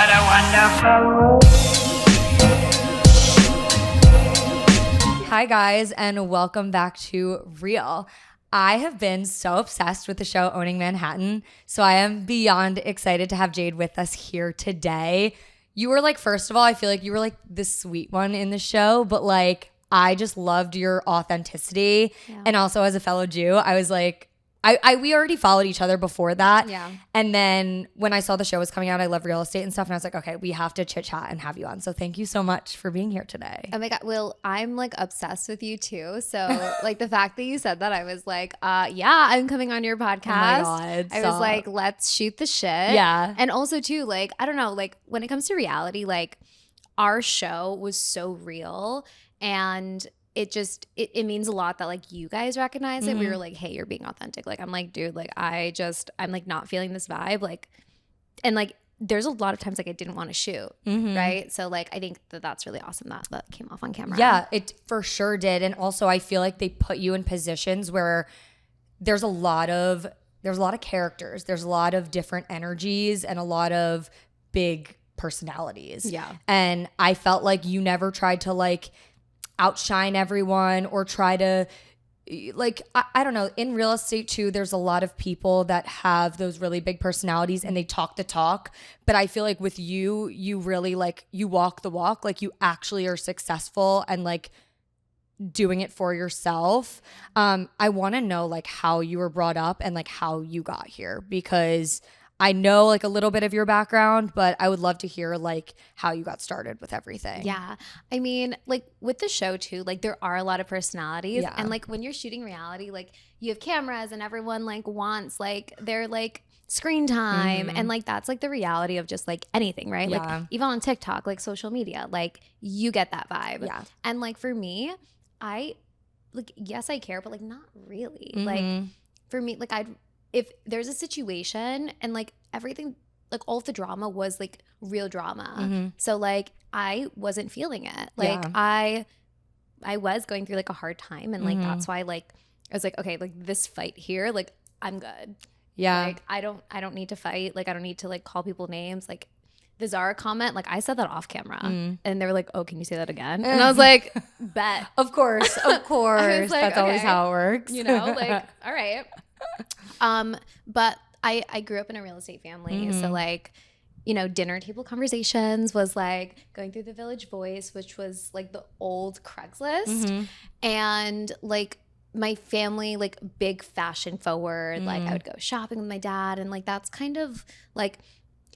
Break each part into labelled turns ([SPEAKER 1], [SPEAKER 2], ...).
[SPEAKER 1] What a wonderful.
[SPEAKER 2] Hi guys, and welcome back to Real. I have been so obsessed with the show Owning Manhattan, so I am beyond excited to have Jade with us here today. You were like, first of all, I feel like you were like the sweet one in the show, but like I just loved your authenticity. Yeah. And also as a fellow Jew, I was like, we already followed each other before that.
[SPEAKER 3] Yeah.
[SPEAKER 2] And then when I saw the show was coming out, I love real estate and stuff. And I was like, okay, we have to chit chat and have you on. So thank you so much for being here today.
[SPEAKER 3] Oh my God. Well, I'm like obsessed with you too. So like the fact that you said that, I was like, yeah, I'm coming on your podcast.
[SPEAKER 2] Oh my God.
[SPEAKER 3] I was like, let's shoot the shit.
[SPEAKER 2] Yeah.
[SPEAKER 3] And also too, like, I don't know, like when it comes to reality, like our show was so real, and it just it means a lot that like you guys recognize it. We were like, hey, you're being authentic. Like I'm like, dude, like I'm like not feeling this vibe. Like, and like there's a lot of times like I didn't want to shoot, right? So like I think that's really awesome that came off on camera.
[SPEAKER 2] Yeah, it for sure did. And also I feel like they put you in positions where there's a lot of characters, there's a lot of different energies and a lot of big personalities.
[SPEAKER 3] Yeah.
[SPEAKER 2] And I felt like you never tried to like outshine everyone or try to like I don't know, in real estate too, there's a lot of people that have those really big personalities and they talk the talk, but I feel like with you really like you walk the walk, like you actually are successful and like doing it for yourself. I want to know like how you were brought up and like how you got here, because I know like a little bit of your background, but I would love to hear like how you got started with everything.
[SPEAKER 3] Yeah. I mean, like with the show too, like there are a lot of personalities.
[SPEAKER 2] Yeah.
[SPEAKER 3] And like when you're shooting reality, like you have cameras and everyone like wants like their like screen time. And like that's like the reality of just like anything, right?
[SPEAKER 2] Yeah.
[SPEAKER 3] Like even on TikTok, like social media, like you get that vibe.
[SPEAKER 2] Yeah.
[SPEAKER 3] And like for me, I like, yes, I care, but like not really. Like for me, like if there's a situation and like everything, like all of the drama was like real drama. So like I wasn't feeling it. Like I was going through like a hard time, and like that's why like I was like, okay, like this fight here, like I'm good.
[SPEAKER 2] Yeah.
[SPEAKER 3] Like I don't need to fight. Like I don't need to like call people names. Like the Zara comment, like I said that off camera, and they were like, oh, can you say that again? And I was like, bet.
[SPEAKER 2] Of course.
[SPEAKER 3] Like,
[SPEAKER 2] That's always
[SPEAKER 3] okay.
[SPEAKER 2] how it works.
[SPEAKER 3] You know, like, all right. But I grew up in a real estate family. So like, you know, dinner table conversations was like going through the Village Voice, which was like the old Craigslist. And like my family, like big fashion forward, like I would go shopping with my dad. And like, that's kind of like,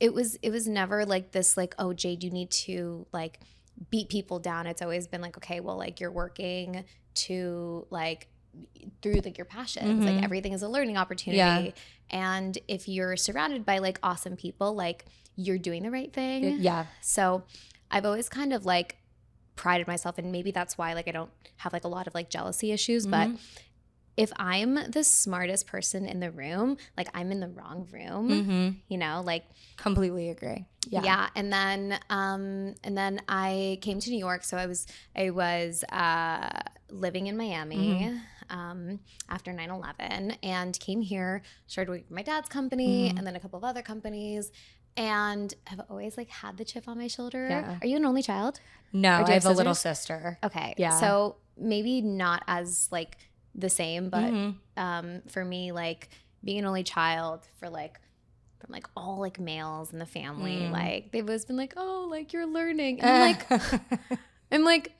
[SPEAKER 3] it was never like this, like, oh, Jade, you need to like beat people down. It's always been like, okay, well, like you're working to like through like your passions, like everything is a learning opportunity.
[SPEAKER 2] Yeah.
[SPEAKER 3] And if you're surrounded by like awesome people, like you're doing the right thing.
[SPEAKER 2] Yeah.
[SPEAKER 3] So I've always kind of like prided myself, and maybe that's why like I don't have like a lot of like jealousy issues, but if I'm the smartest person in the room, like I'm in the wrong room, you know, like
[SPEAKER 2] Completely agree. Yeah.
[SPEAKER 3] yeah. And then I came to New York. So I was living in Miami after 9/11, and came here, started working for my dad's company and then a couple of other companies, and I've always like had the chip on my shoulder.
[SPEAKER 2] Yeah.
[SPEAKER 3] Are you an only child?
[SPEAKER 2] No,
[SPEAKER 3] Or do
[SPEAKER 2] I
[SPEAKER 3] you
[SPEAKER 2] have a little
[SPEAKER 3] sisters?
[SPEAKER 2] sister.
[SPEAKER 3] Okay.
[SPEAKER 2] Yeah.
[SPEAKER 3] So maybe not as like the same, but for me, like being an only child from like all like males in the family, like they've always been like, oh, like you're learning. And I'm like,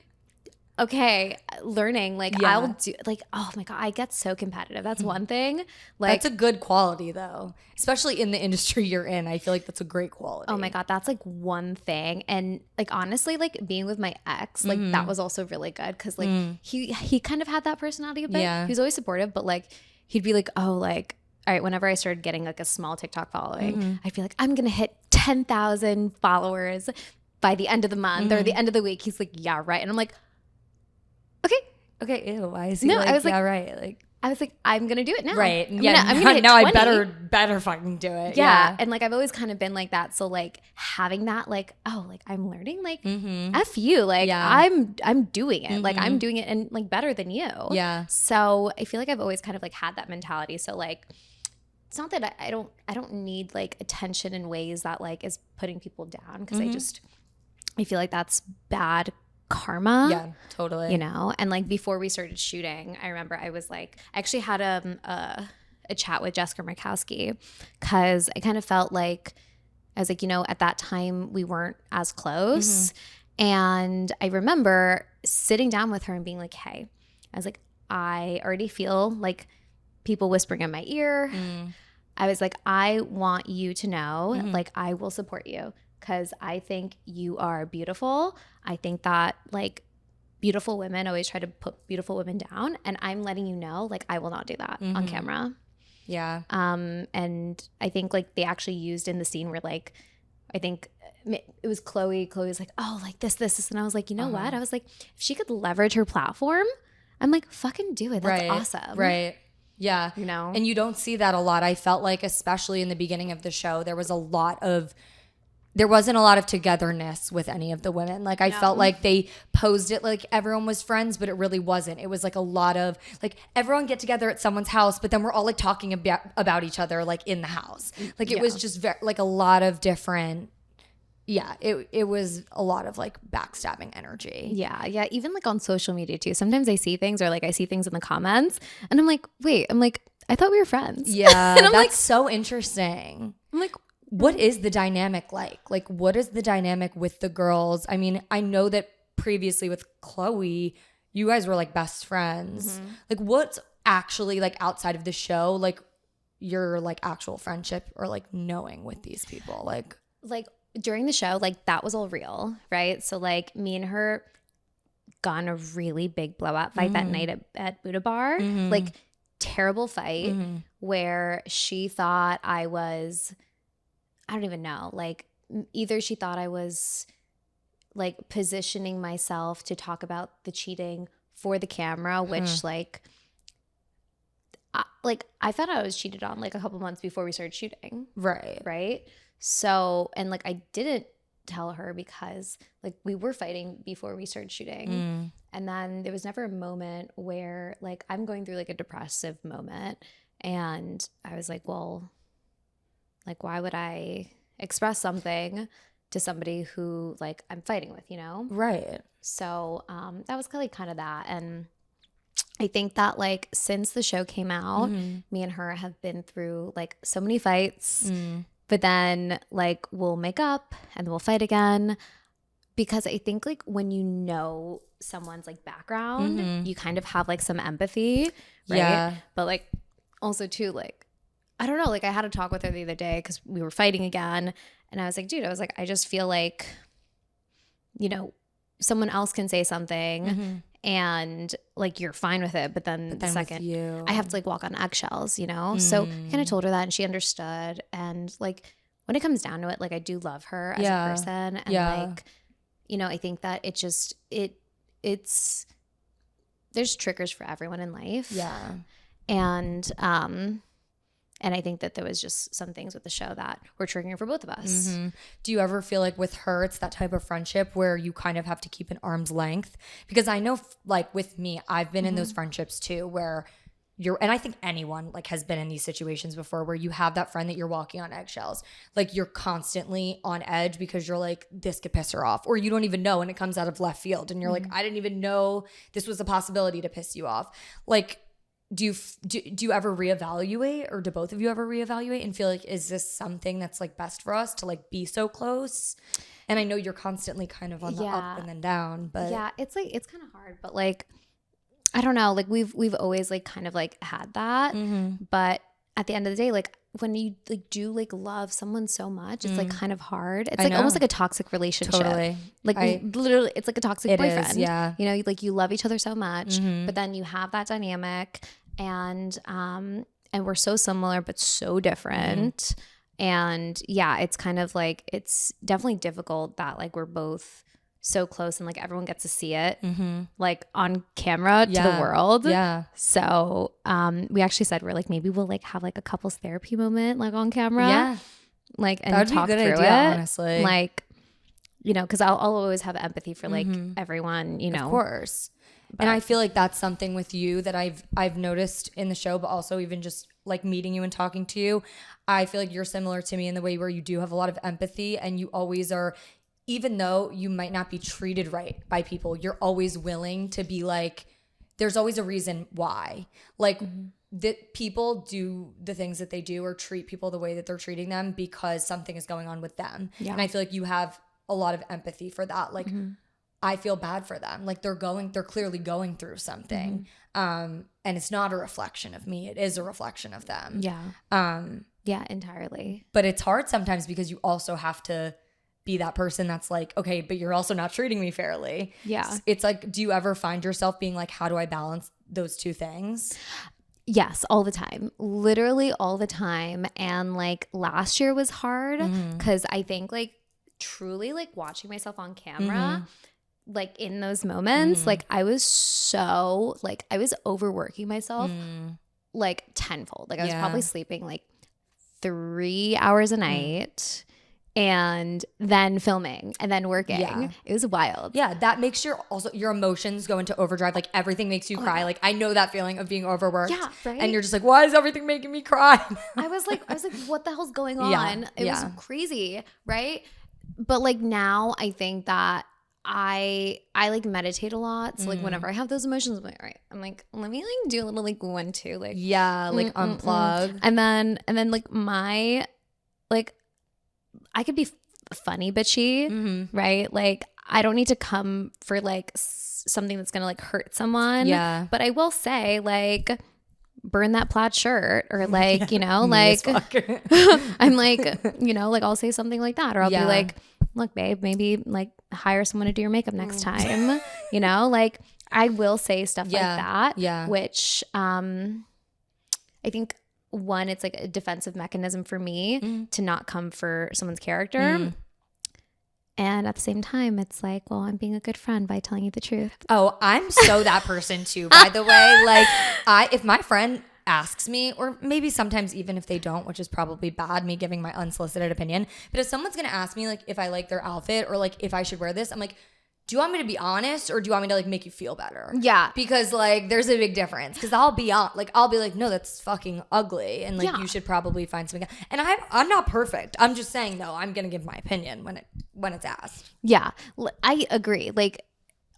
[SPEAKER 3] okay, learning, like I'll do, like, oh my God, I get so competitive. That's one thing. Like
[SPEAKER 2] That's a good quality though, especially in the industry you're in. I feel like that's a great quality.
[SPEAKER 3] oh my God, that's like one thing. And like honestly, like being with my ex, like that was also really good, because like he kind of had that personality a bit.
[SPEAKER 2] Yeah.
[SPEAKER 3] He was always supportive, but like he'd be like, oh, like, all right, whenever I started getting like a small TikTok following, I'd be like, I'm gonna hit 10,000 followers by the end of the month or the end of the week. He's like, yeah, right. And I'm like,
[SPEAKER 2] Okay, ew, why is he
[SPEAKER 3] No,
[SPEAKER 2] like,
[SPEAKER 3] I was like-
[SPEAKER 2] yeah, right. Like
[SPEAKER 3] I was like, I'm gonna do it now.
[SPEAKER 2] right.
[SPEAKER 3] I'm
[SPEAKER 2] Yeah,
[SPEAKER 3] gonna hit
[SPEAKER 2] now
[SPEAKER 3] 20.
[SPEAKER 2] I better fucking do it.
[SPEAKER 3] Yeah. And like I've always kind of been like that. So like having that, like, oh, like I'm learning, like F you. Like I'm doing it. Like I'm doing it and like better than you.
[SPEAKER 2] Yeah.
[SPEAKER 3] So I feel like I've always kind of like had that mentality. So like it's not that I don't need like attention in ways that like is putting people down, because I feel like that's bad karma.
[SPEAKER 2] Yeah, totally.
[SPEAKER 3] You know, and like before we started shooting, I remember I was like, I actually had a chat with Jessica Murkowski, because I kind of felt like, I was like, you know, at that time we weren't as close. And I remember sitting down with her and being like, hey, I was like, I already feel like people whispering in my ear. I was like, I want you to know, like, I will support you, because I think you are beautiful. I think that like beautiful women always try to put beautiful women down, and I'm letting you know, like, I will not do that on camera.
[SPEAKER 2] Yeah.
[SPEAKER 3] And I think like they actually used in the scene where like, I think it was Chloe. Chloe was like, oh, like this. And I was like, you know what? I was like, if she could leverage her platform, I'm like, fucking do it. That's awesome.
[SPEAKER 2] Right. Yeah.
[SPEAKER 3] You know?
[SPEAKER 2] And you don't see that a lot. I felt like, especially in the beginning of the show, there wasn't a lot of togetherness with any of the women. Like, I felt like they posed it like everyone was friends, but it really wasn't. It was like a lot of like, everyone get together at someone's house, but then we're all like talking about each other like in the house. Like, it was just like a lot of different. Yeah, it was a lot of like backstabbing energy.
[SPEAKER 3] Yeah. Even like on social media too. Sometimes I see things, or like I see things in the comments, and I'm like, wait, I thought we were friends.
[SPEAKER 2] Yeah,
[SPEAKER 3] and I'm
[SPEAKER 2] that's
[SPEAKER 3] like,
[SPEAKER 2] so interesting.
[SPEAKER 3] I'm like,
[SPEAKER 2] what is the dynamic like? Like, what is the dynamic with the girls? I mean, I know that previously with Chloe, you guys were like best friends. Like, what's actually like outside of the show, like your like actual friendship or like knowing with these people? Like
[SPEAKER 3] during the show, like that was all real, right? So like me and her got in a really big blowout fight that night at Buddha Bar. Like, terrible fight where she thought I was, I don't even know, like either she thought I was like positioning myself to talk about the cheating for the camera, which like I found out I was cheated on like a couple months before we started shooting. Right. So, and like I didn't tell her because like we were fighting before we started shooting. And then there was never a moment where like I'm going through like a depressive moment, and I was like, well, like why would I express something to somebody who like I'm fighting with, you know?
[SPEAKER 2] Right.
[SPEAKER 3] So that was kind of that. And I think that like since the show came out, me and her have been through like so many fights, but then like we'll make up and then we'll fight again, because I think like when you know someone's like background, you kind of have like some empathy, right?
[SPEAKER 2] Yeah.
[SPEAKER 3] But like also too, like I don't know, like I had a talk with her the other day because we were fighting again, and I was like, dude, I just feel like, you know, someone else can say something and like you're fine with it, but then the second I have to like walk on eggshells, you know? So I kind of told her that, and she understood. And like when it comes down to it, like I do love her as a person, and like, you know, I think that it just it's there's triggers for everyone in life.
[SPEAKER 2] Yeah.
[SPEAKER 3] And I think that there was just some things with the show that were triggering for both of us.
[SPEAKER 2] Do you ever feel like with her, it's that type of friendship where you kind of have to keep an arm's length? Because I know like with me, I've been in those friendships too, where and I think anyone like has been in these situations before, where you have that friend that you're walking on eggshells. Like you're constantly on edge because you're like, this could piss her off, or you don't even know, and it comes out of left field. And you're like, I didn't even know this was a possibility to piss you off. Like, do you ever reevaluate, or do both of you ever reevaluate and feel like, is this something that's like best for us to like be so close? And I know you're constantly kind of on the up and then down, but
[SPEAKER 3] yeah, it's like, it's kind of hard, but like, I don't know, like we've always like kind of like had that, but at the end of the day, like when you like do like love someone so much, it's like kind of hard. It's like almost like a toxic relationship.
[SPEAKER 2] Totally.
[SPEAKER 3] Like literally, it's like a toxic boyfriend.
[SPEAKER 2] Yeah.
[SPEAKER 3] You know, like you love each other so much, but then you have that dynamic, and we're so similar but so different. And yeah, it's kind of like, it's definitely difficult that like we're both so close, and like everyone gets to see it like on camera to the world.
[SPEAKER 2] Yeah.
[SPEAKER 3] So we actually said, we're like, maybe we'll like have like a couples therapy moment like on camera. Yeah. Like, and talk through it.
[SPEAKER 2] Honestly.
[SPEAKER 3] Like, you know, because I'll always have empathy for like everyone, you know.
[SPEAKER 2] Of course. But, and I feel like that's something with you that I've noticed in the show, but also even just like meeting you and talking to you, I feel like you're similar to me in the way where you do have a lot of empathy, and you always are, even though you might not be treated right by people, you're always willing to be like, there's always a reason why. Like that people do the things that they do or treat people the way that they're treating them because something is going on with them. Yeah. And I feel like you have a lot of empathy for that. Like I feel bad for them. Like they're clearly going through something. And it's not a reflection of me. It is a reflection of them.
[SPEAKER 3] Yeah. Yeah, entirely.
[SPEAKER 2] But it's hard sometimes because you also have to be that person that's like, okay, but you're also not treating me fairly.
[SPEAKER 3] Yeah.
[SPEAKER 2] It's like, do you ever find yourself being like, how do I balance those two things?
[SPEAKER 3] Yes, all the time. Literally all the time. And like last year was hard because I think like truly like watching myself on camera, like in those moments, like I was so like I was overworking myself like tenfold. Like I was probably sleeping like 3 hours a night. And then filming and then working. Yeah. It was wild.
[SPEAKER 2] Yeah, that makes your emotions go into overdrive. Like everything makes you cry. Like I know that feeling of being overworked.
[SPEAKER 3] Yeah, right.
[SPEAKER 2] And you're just like, why is everything making me cry?
[SPEAKER 3] I was like, what the hell's going on? It was crazy, right? But like now I think that I like meditate a lot. So like whenever I have those emotions, I'm like, all right, I'm like, let me like do a little like 1-2, like
[SPEAKER 2] like unplug.
[SPEAKER 3] And then like my like I could be funny bitchy, right? Like I don't need to come for like something that's gonna like hurt someone. Yeah. But I will say like burn that plaid shirt or like, you know, like I'm like, you know, like I'll say something like that or I'll be like, look, babe, maybe like hire someone to do your makeup next time. You know, like I will say stuff like that. Yeah. Which I think one, it's like a defensive mechanism for me to not come for someone's character. And at the same time, it's like, well, I'm being a good friend by telling you the truth.
[SPEAKER 2] Oh, I'm so that person too, by the way. Like if my friend asks me, or maybe sometimes even if they don't, which is probably bad, me giving my unsolicited opinion. But if someone's going to ask me like if I like their outfit or like if I should wear this, I'm like, do you want me to be honest or do you want me to like make you feel better? Yeah. Because like there's a big difference. Because I'll be like, no, that's fucking ugly. And like you should probably find something. And I'm not perfect. I'm just saying no, I'm going to give my opinion when it's asked.
[SPEAKER 3] Yeah. I agree. Like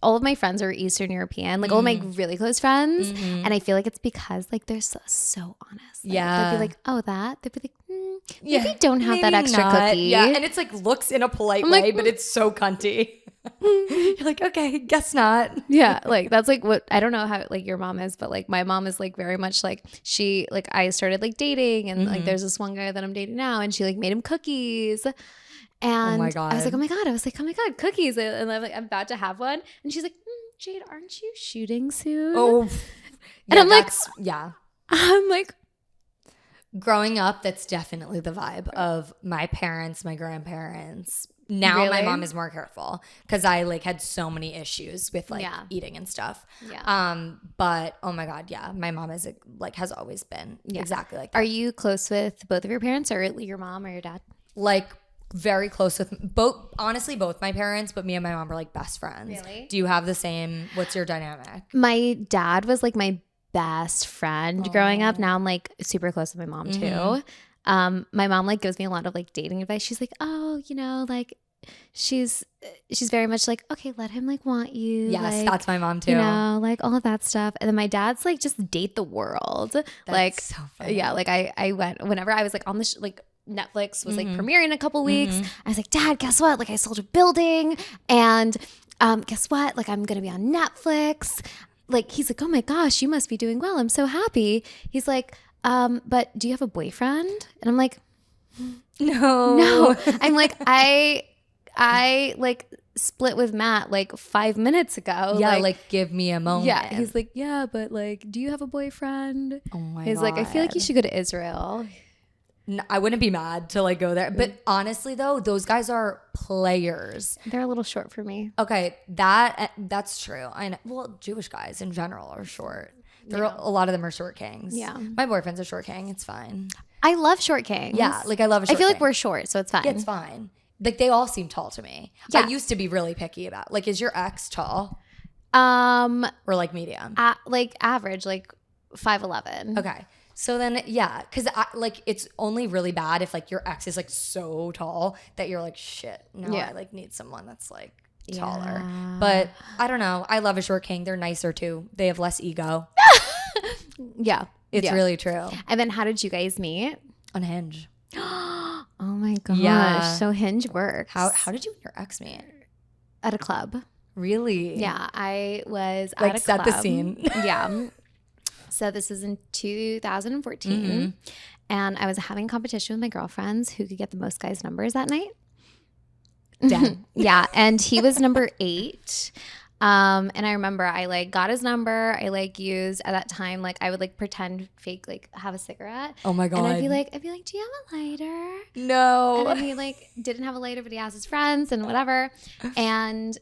[SPEAKER 3] all of my friends are Eastern European, like all of my really close friends. And I feel like it's because like they're so honest. Like, they'll be like, oh, that? They'll be like, maybe don't have that extra cookie.
[SPEAKER 2] Yeah. And it's like looks in a polite way, but it's so cunty. You're like, okay, guess not.
[SPEAKER 3] Yeah, like that's like what I don't know how like your mom is, but like my mom is like very much like she like I started like dating and like there's this one guy that I'm dating now and she like made him cookies. And I was like, oh my god, cookies. And I'm like, I'm about to have one. And she's like, Jade, aren't you shooting soon?
[SPEAKER 2] Oh,
[SPEAKER 3] and I'm like,
[SPEAKER 2] I'm like, growing up, that's definitely the vibe of my parents, my grandparents. Now my mom is more careful because I like had so many issues with like eating and stuff. Yeah. But oh my god, my mom is like has always been exactly like that.
[SPEAKER 3] Are you close with both of your parents or your mom or your dad?
[SPEAKER 2] Like very close with both. Honestly, both my parents, but me and my mom are like best friends. Really? Do you have the same? What's your dynamic?
[SPEAKER 3] My dad was like my best friend growing up. Now I'm like super close with my mom too. My mom like gives me a lot of like dating advice. She's like, oh, you know, like she's very much like, okay, let him like want you.
[SPEAKER 2] Yes,
[SPEAKER 3] like,
[SPEAKER 2] that's my mom too.
[SPEAKER 3] You know, like all of that stuff. And then my dad's like, just date the world. That's like,
[SPEAKER 2] so funny.
[SPEAKER 3] Yeah, like I went whenever I was like on the like Netflix was like premiering in a couple weeks. I was like, Dad, guess what? Like I sold a building, and guess what? Like I'm gonna be on Netflix. Like he's like, oh my gosh, you must be doing well. I'm so happy. He's like, but do you have a boyfriend? And I'm like, no. I'm like, I like split with Matt like 5 minutes ago.
[SPEAKER 2] Yeah, like give me a moment.
[SPEAKER 3] Yeah, he's like, yeah, but like, do you have a boyfriend?
[SPEAKER 2] Oh my god.
[SPEAKER 3] He's like, I feel like you should go to Israel.
[SPEAKER 2] No, I wouldn't be mad to like go there. But honestly though, those guys are players.
[SPEAKER 3] They're a little short for me.
[SPEAKER 2] Okay, that's true. I know. Well, Jewish guys in general are short. A lot of them are short kings. Yeah. My boyfriend's a short king. It's fine.
[SPEAKER 3] I love short kings.
[SPEAKER 2] Yeah, like I love a short
[SPEAKER 3] I feel
[SPEAKER 2] king.
[SPEAKER 3] like we're short, so it's fine.
[SPEAKER 2] It's fine. Like they all seem tall to me. Yeah. I used to be really picky about like, is your ex tall? Or like medium?
[SPEAKER 3] Like average, like 5'11".
[SPEAKER 2] Okay. So then, yeah, because like it's only really bad if like your ex is like so tall that you're like, shit, now I like need someone that's like taller.
[SPEAKER 3] Yeah.
[SPEAKER 2] But I don't know. I love a short king. They're nicer too. They have less ego.
[SPEAKER 3] Yeah.
[SPEAKER 2] It's really true.
[SPEAKER 3] And then how did you guys meet?
[SPEAKER 2] On Hinge.
[SPEAKER 3] Oh my gosh.
[SPEAKER 2] Yeah.
[SPEAKER 3] So Hinge works.
[SPEAKER 2] How did you and your ex meet?
[SPEAKER 3] At a club.
[SPEAKER 2] Really?
[SPEAKER 3] Yeah. I was
[SPEAKER 2] Like
[SPEAKER 3] at a
[SPEAKER 2] set
[SPEAKER 3] club.
[SPEAKER 2] the scene.
[SPEAKER 3] Yeah. So this was in 2014. And I was having competition with my girlfriends who could get the most guys' numbers that night.
[SPEAKER 2] Dead.
[SPEAKER 3] Yeah. And he was number 8. And I remember I like got his number. I like used at that time, like I would like pretend fake, like have a cigarette.
[SPEAKER 2] Oh my God.
[SPEAKER 3] And I'd be like, do you have a lighter?
[SPEAKER 2] No.
[SPEAKER 3] And then he like didn't have a lighter, but he asked his friends and whatever. And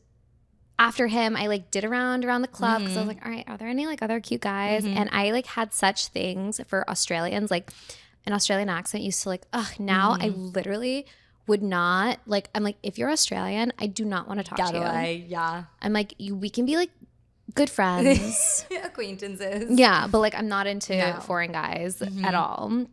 [SPEAKER 3] after him, I like did around the club because I was like, all right, are there any like other cute guys? And I like had such things for Australians, like an Australian accent used to like, now I literally would not like, I'm like, if you're Australian, I do not want to talk to you.
[SPEAKER 2] Yeah.
[SPEAKER 3] I'm like, we can be like good friends.
[SPEAKER 2] Acquaintances.
[SPEAKER 3] Yeah. But like, I'm not into foreign guys at all.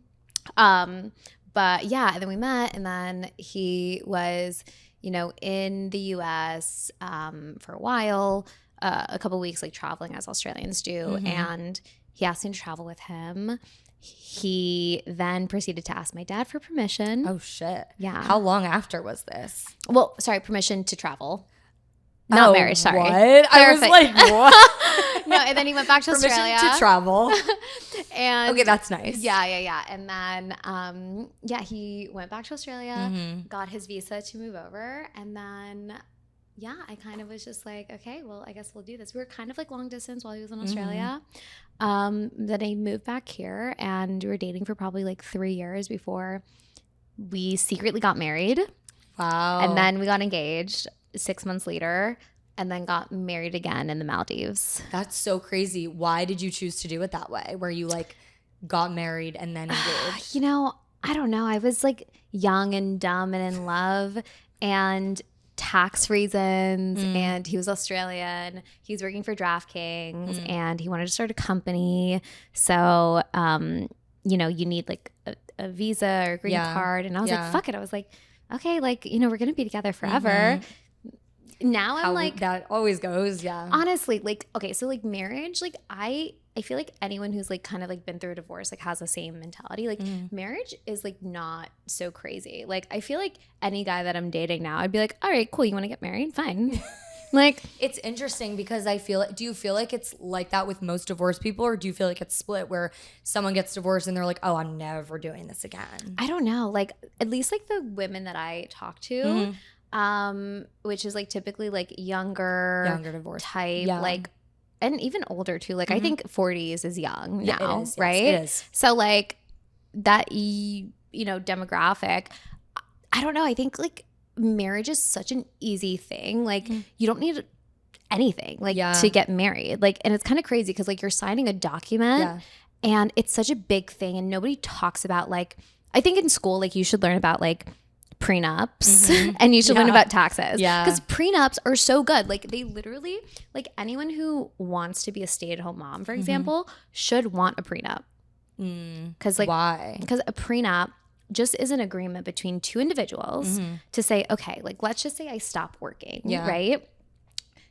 [SPEAKER 3] But yeah, and then we met and then he was, you know, in the US for a while, a couple of weeks, like traveling as Australians do. And he asked me to travel with him. He then proceeded to ask my dad for permission.
[SPEAKER 2] Oh, shit.
[SPEAKER 3] Yeah.
[SPEAKER 2] How long after was this?
[SPEAKER 3] Well, sorry, permission to travel. Not marriage, sorry.
[SPEAKER 2] What? I was like, what?
[SPEAKER 3] No, and then he went back to
[SPEAKER 2] Permission
[SPEAKER 3] Australia.
[SPEAKER 2] to travel.
[SPEAKER 3] And
[SPEAKER 2] okay, that's nice.
[SPEAKER 3] Yeah. And then, he went back to Australia, got his visa to move over. And then, I kind of was just like, okay, well, I guess we'll do this. We were kind of like long distance while he was in Australia. Then I moved back here and we were dating for probably like 3 years before we secretly got married.
[SPEAKER 2] Wow.
[SPEAKER 3] And then we got engaged 6 months later and then got married again in the Maldives.
[SPEAKER 2] That's so crazy. Why did you choose to do it that way? Where you like got married and then engaged?
[SPEAKER 3] You know, I don't know. I was like young and dumb and in love and tax reasons and he was Australian. He was working for DraftKings and he wanted to start a company. So, you know, you need like a visa or a green card. And I was like, fuck it. I was like, okay, like, you know, we're going to be together forever. Now I'm like,
[SPEAKER 2] that always goes. Yeah.
[SPEAKER 3] Honestly, like, okay, so like marriage, like I feel like anyone who's like kind of like been through a divorce like has the same mentality. Like marriage is like not so crazy. Like I feel like any guy that I'm dating now, I'd be like, all right, cool. You want to get married? Fine. Like
[SPEAKER 2] it's interesting because I feel do you feel like it's like that with most divorced people or do you feel like it's split where someone gets divorced and they're like, oh, I'm never doing this again?
[SPEAKER 3] I don't know. Like at least like the women that I talk to, which is like typically like younger divorce type, like, and even older too. Like I think 40s is young now,
[SPEAKER 2] it is,
[SPEAKER 3] right?
[SPEAKER 2] Yes, it is.
[SPEAKER 3] So like that, you know, demographic, I don't know. I think like marriage is such an easy thing. Like you don't need anything like to get married. Like, and it's kind of crazy because like you're signing a document and it's such a big thing and nobody talks about like, I think in school, like you should learn about like prenups and you should learn about taxes because prenups are so good. Like they literally, like anyone who wants to be a stay-at-home mom, for example, should want a prenup. Because like,
[SPEAKER 2] why?
[SPEAKER 3] Because a prenup just is an agreement between two individuals to say, okay, like let's just say I stop working, right?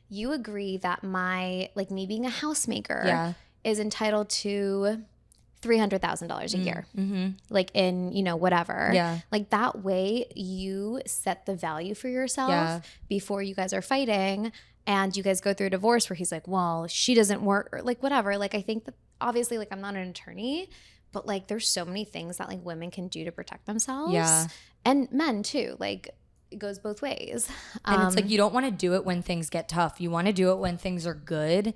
[SPEAKER 3] You agree that like me being a housemaker is entitled to $300,000 a year, like in, you know, whatever. Like that way you set the value for yourself before you guys are fighting and you guys go through a divorce where he's like, well, she doesn't work or like whatever. Like I think that obviously like I'm not an attorney, but like there's so many things that like women can do to protect themselves and men too. Like it goes both ways.
[SPEAKER 2] And it's like you don't want to do it when things get tough. You want to do it when things are good.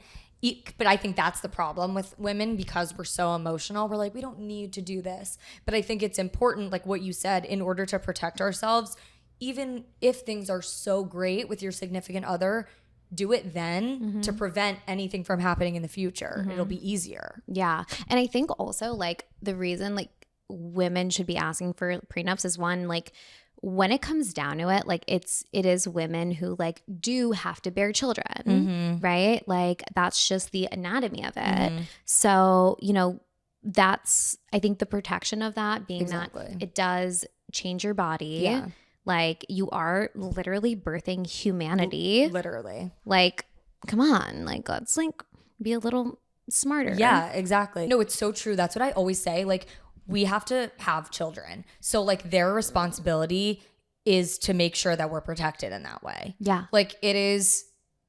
[SPEAKER 2] But I think that's the problem with women because we're so emotional. We're like, we don't need to do this. But I think it's important, like what you said, in order to protect ourselves, even if things are so great with your significant other, do it then to prevent anything from happening in the future. It'll be easier.
[SPEAKER 3] Yeah. And I think also like the reason like women should be asking for prenups is one, like when it comes down to it, like it is women who like do have to bear children, right? Like that's just the anatomy of it. So, you know, that's, I think the protection of that being
[SPEAKER 2] Exactly.
[SPEAKER 3] that it does change your body.
[SPEAKER 2] Yeah.
[SPEAKER 3] Like you are literally birthing humanity.
[SPEAKER 2] Literally.
[SPEAKER 3] Like, come on, like let's like be a little smarter.
[SPEAKER 2] Yeah, exactly. No, it's so true. That's what I always say. Like, we have to have children. So like their responsibility is to make sure that we're protected in that way.
[SPEAKER 3] Yeah.
[SPEAKER 2] Like it is,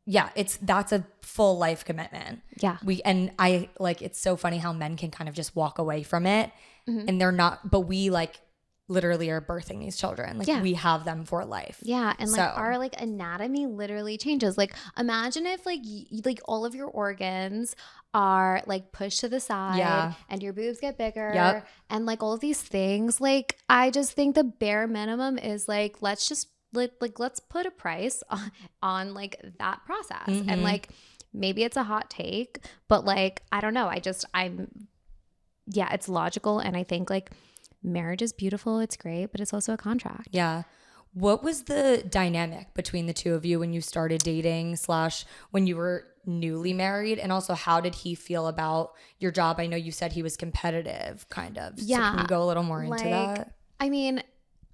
[SPEAKER 2] yeah, that's a full life commitment.
[SPEAKER 3] Yeah.
[SPEAKER 2] It's so funny how men can kind of just walk away from it and they're not, but we like literally are birthing these children. Like we have them for life.
[SPEAKER 3] Yeah. And like our like anatomy literally changes. Like imagine if like like all of your organs are like pushed to the side and your boobs get bigger and like all of these things. Like I just think the bare minimum is like let's just let's put a price on like that process. And like maybe it's a hot take, but like I don't know. It's logical. And I think like marriage is beautiful, it's great, but it's also a contract.
[SPEAKER 2] Yeah. What was the dynamic between the two of you when you started dating / when you were newly married? And also, how did he feel about your job? I know you said he was competitive, kind of.
[SPEAKER 3] Yeah.
[SPEAKER 2] So can you go a little more into that?
[SPEAKER 3] I mean,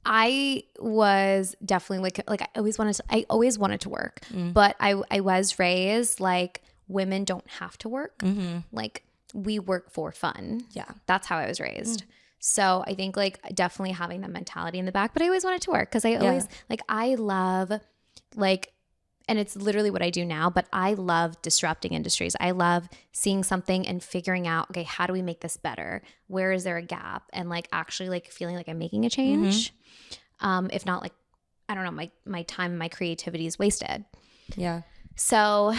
[SPEAKER 3] I was definitely like I always wanted to work, but I was raised like women don't have to work. Like we work for fun.
[SPEAKER 2] Yeah.
[SPEAKER 3] That's how I was raised. So I think like definitely having that mentality in the back, but I always wanted to work because I always like I love like, and it's literally what I do now, but I love disrupting industries. I love seeing something and figuring out, okay, how do we make this better? Where is there a gap? And like actually like feeling like I'm making a change. If not like, I don't know, my time, my creativity is wasted.
[SPEAKER 2] Yeah.
[SPEAKER 3] So